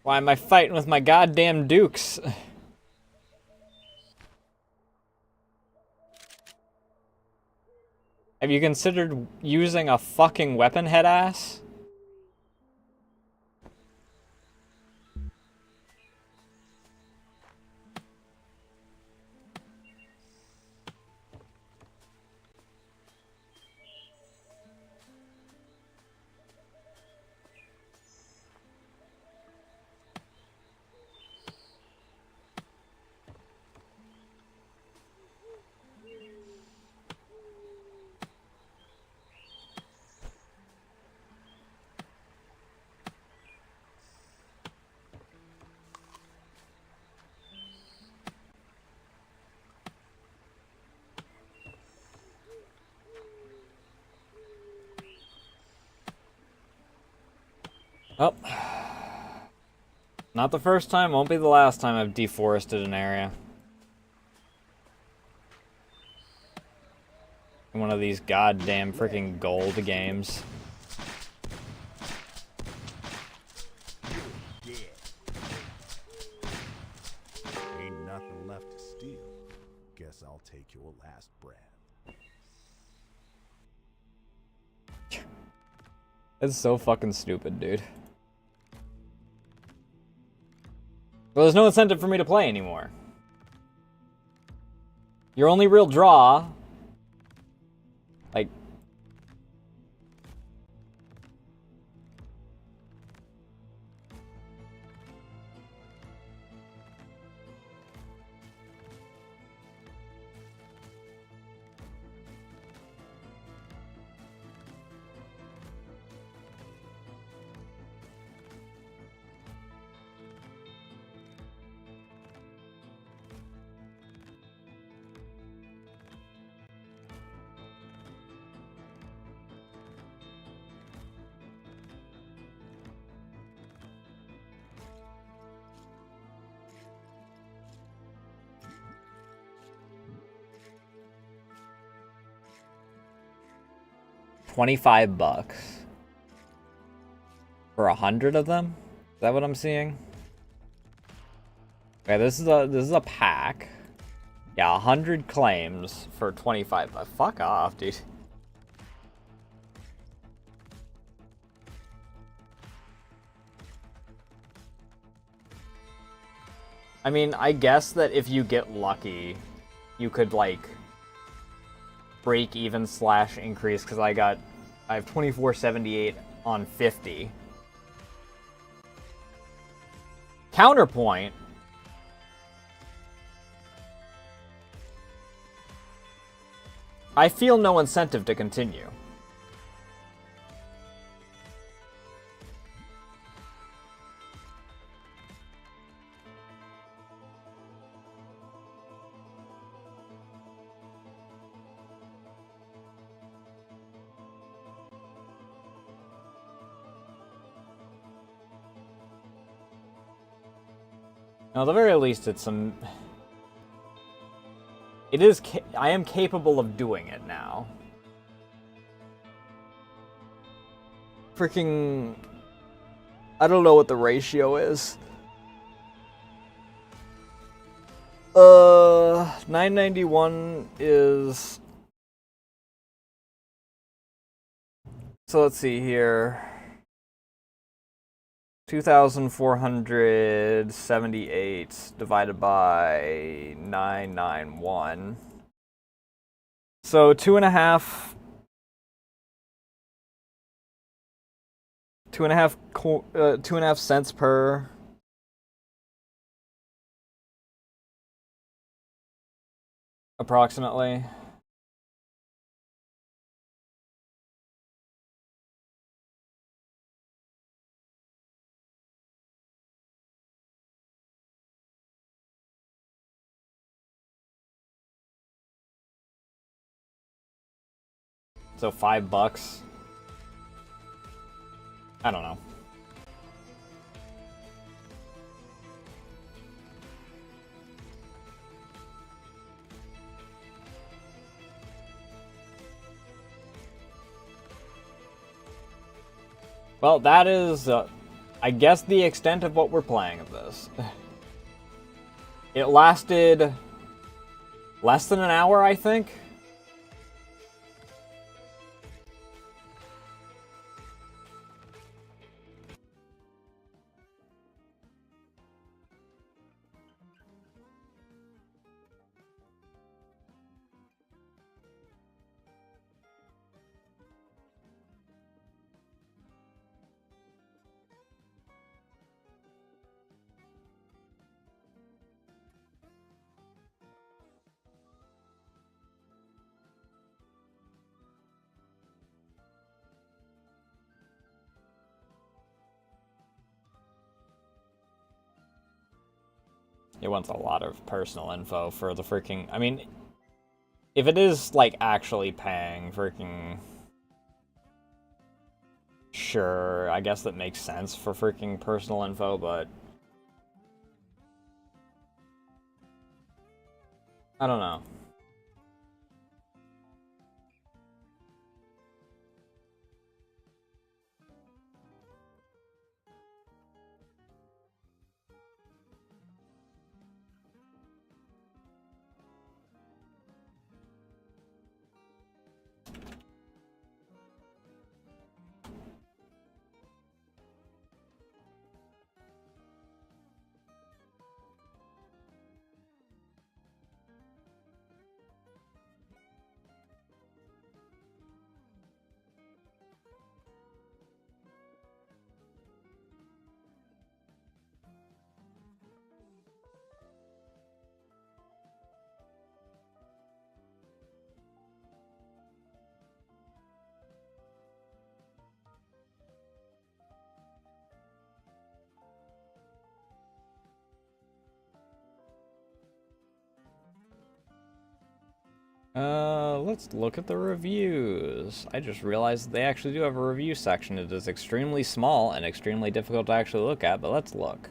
Why am I fighting with my goddamn dukes? Have you considered using a fucking weapon, head ass? Oh. Not the first time, won't be the last time I've deforested an area. In one of these goddamn freaking gold games. Ain't nothing left to steal. Guess I'll take your last breath. It's so fucking stupid, dude. Well, there's no incentive for me to play anymore. Your only real draw... Like... $25 for 100 of them. Is that what I'm seeing? Okay, this is a pack. Yeah, 100 claims for 25 bucks. Fuck off, dude. I mean, I guess that if you get lucky, you could like break even slash increase, because I have 2478 on 50. Counterpoint. I feel no incentive to continue. At the very least, it's some... It is... I am capable of doing it now. Freaking... I don't know what the ratio is. 991 is... So let's see here. 2,478 divided by 991. So 2.5... 2.5 cents per... Approximately. So $5. I don't know. Well, that is, I guess, the extent of what we're playing of this. It lasted less than an hour, I think. It wants a lot of personal info for the freaking... I mean, if it is, like, actually paying freaking... Sure, I guess that makes sense for freaking personal info, but... I don't know. Let's look at the reviews. I just realized they actually do have a review section. It is extremely small and extremely difficult to actually look at, but let's look.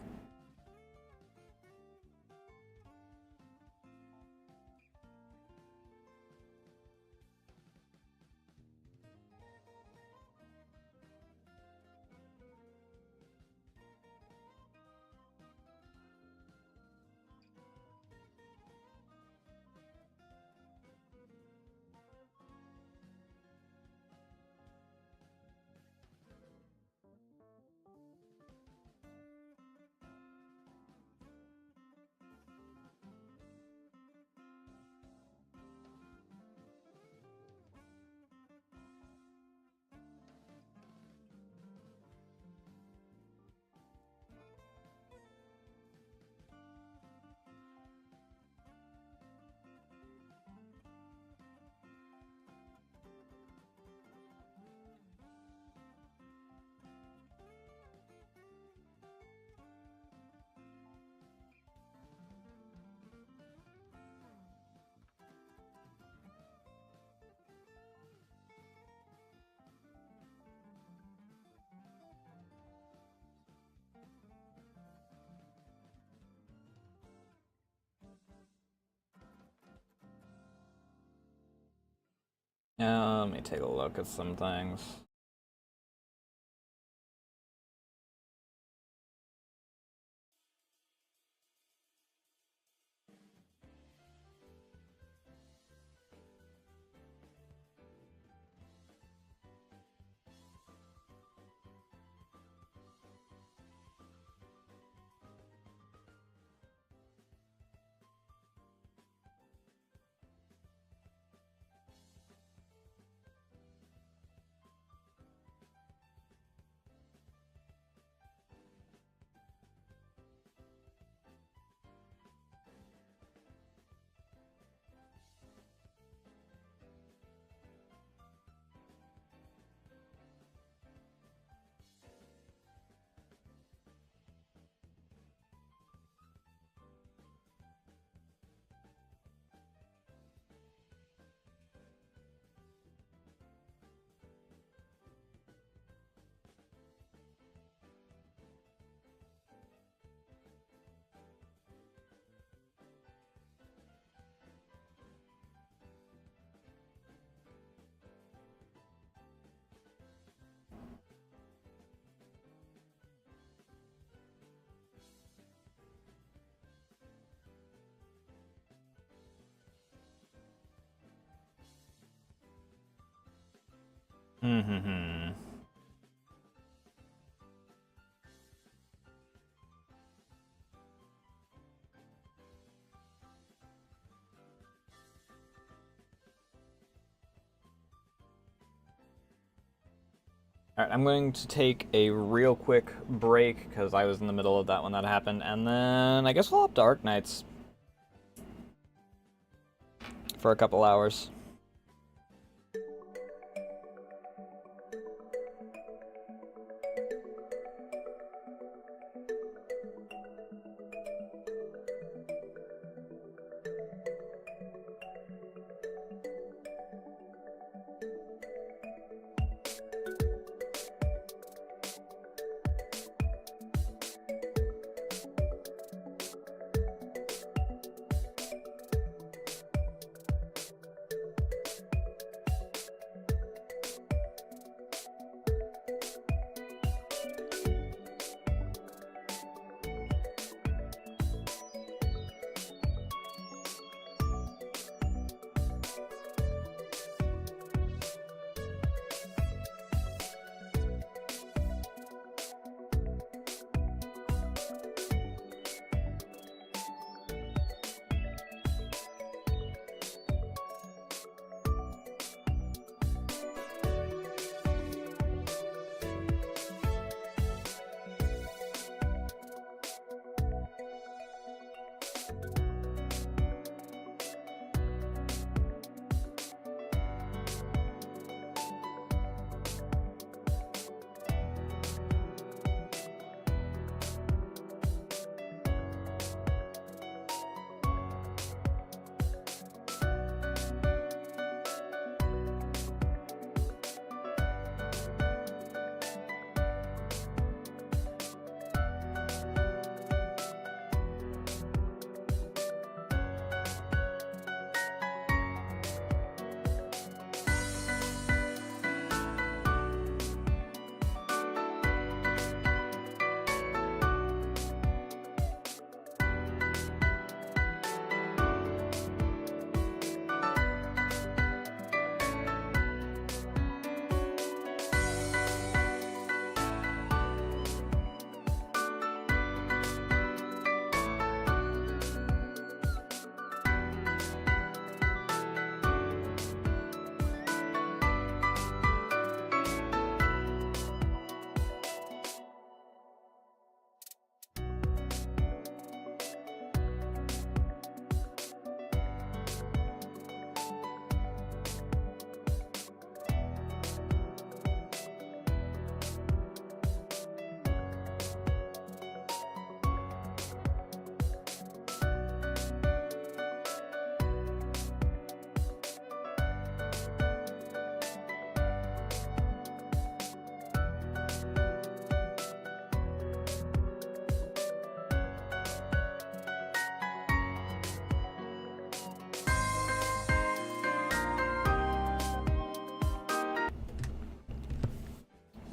Let me take a look at some things. Mm-hmm. Alright, I'm going to take a real quick break because I was in the middle of that when that happened, and then I guess we'll have Dark Knights for a couple hours.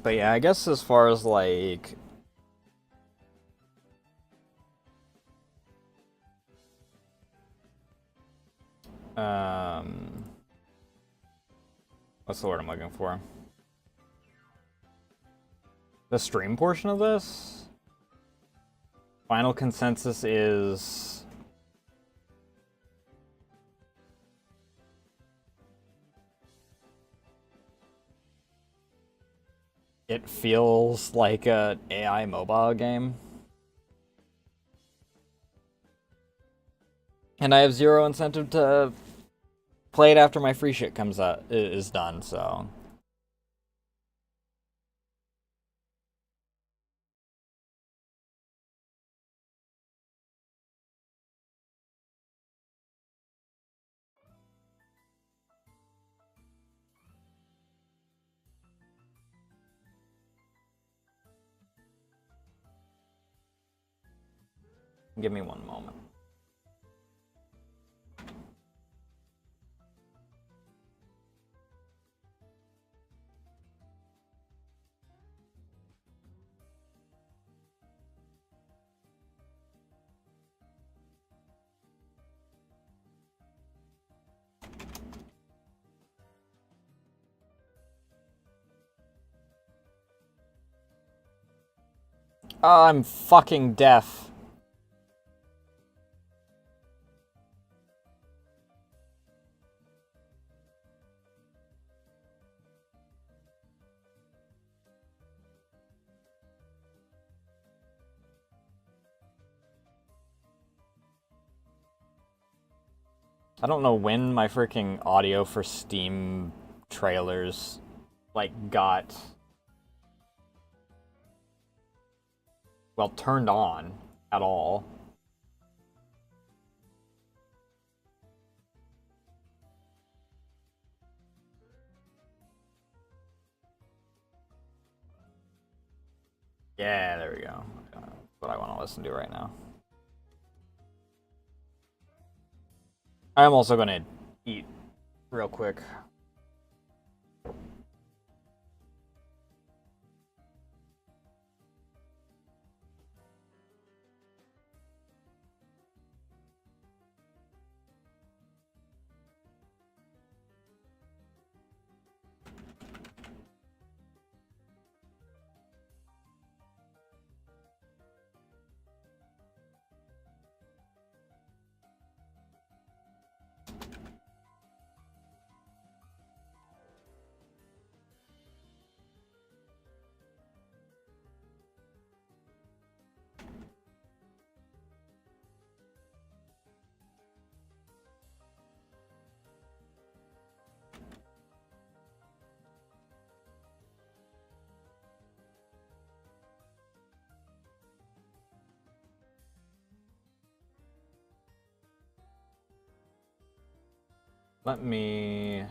But yeah, I guess as far as like what's the word I'm looking for? The stream portion of this? Final consensus is it feels like an AI mobile game. And I have zero incentive to play it after my free shit comes out is done, so give me one moment. Oh, I'm fucking deaf. I don't know when my freaking audio for Steam trailers like got well turned on at all. Yeah, there we go. That's what I want to listen to right now. I'm also gonna eat real quick. Let me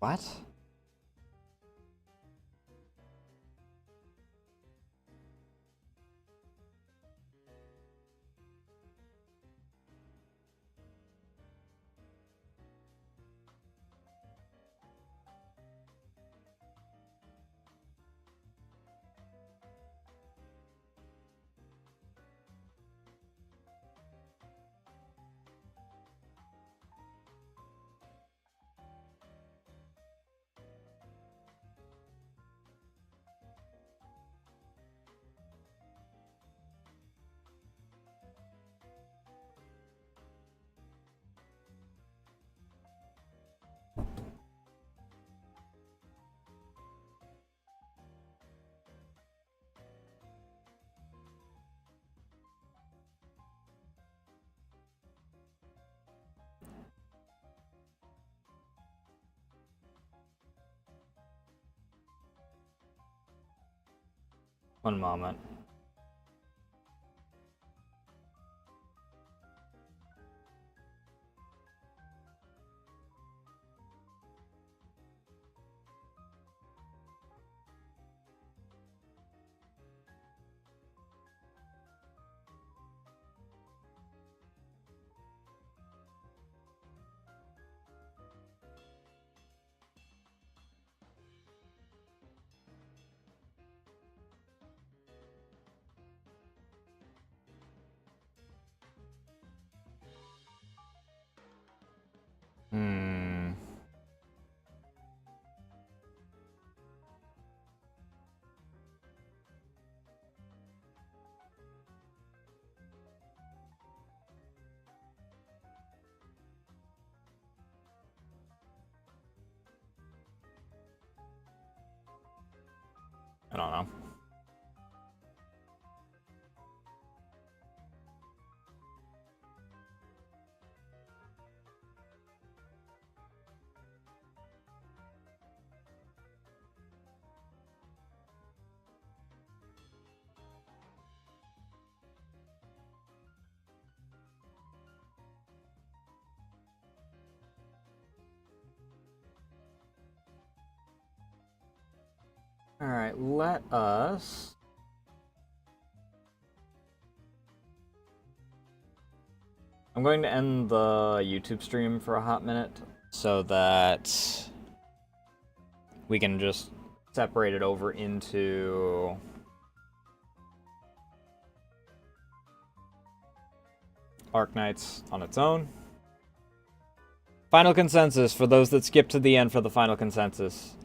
What? One moment. Hmm. I don't know. Alright, let us... I'm going to end the YouTube stream for a hot minute so that we can just separate it over into Arknights on its own. Final consensus for those that skip to the end for the final consensus.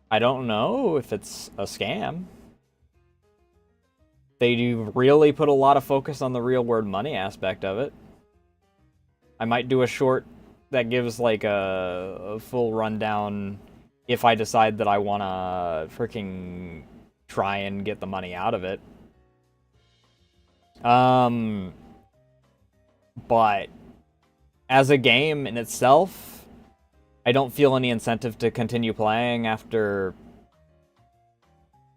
I don't know if it's a scam. They do really put a lot of focus on the real world money aspect of it. I might do a short that gives like a full rundown if I decide that I want to freaking try and get the money out of it. But as a game in itself, I don't feel any incentive to continue playing after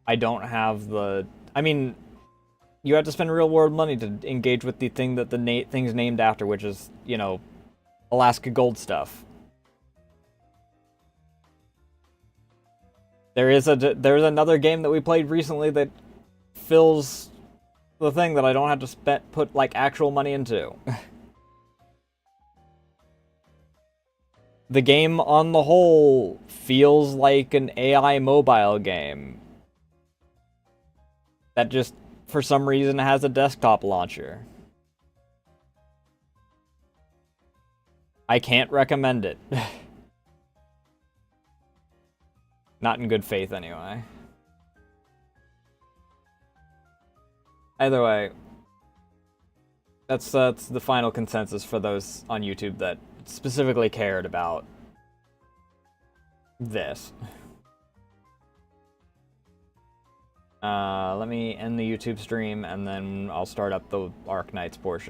I don't have the... I mean, you have to spend real world money to engage with the thing that the thing's named after, which is, you know, Alaska Gold stuff. There's another game that we played recently that fills the thing that I don't have to put like actual money into. The game on the whole feels like an AI mobile game that just for some reason has a desktop launcher. I can't recommend it. Not in good faith, anyway. Either way, that's the final consensus for those on YouTube that specifically cared about this. Let me end the YouTube stream, and then I'll start up the Arknights portion.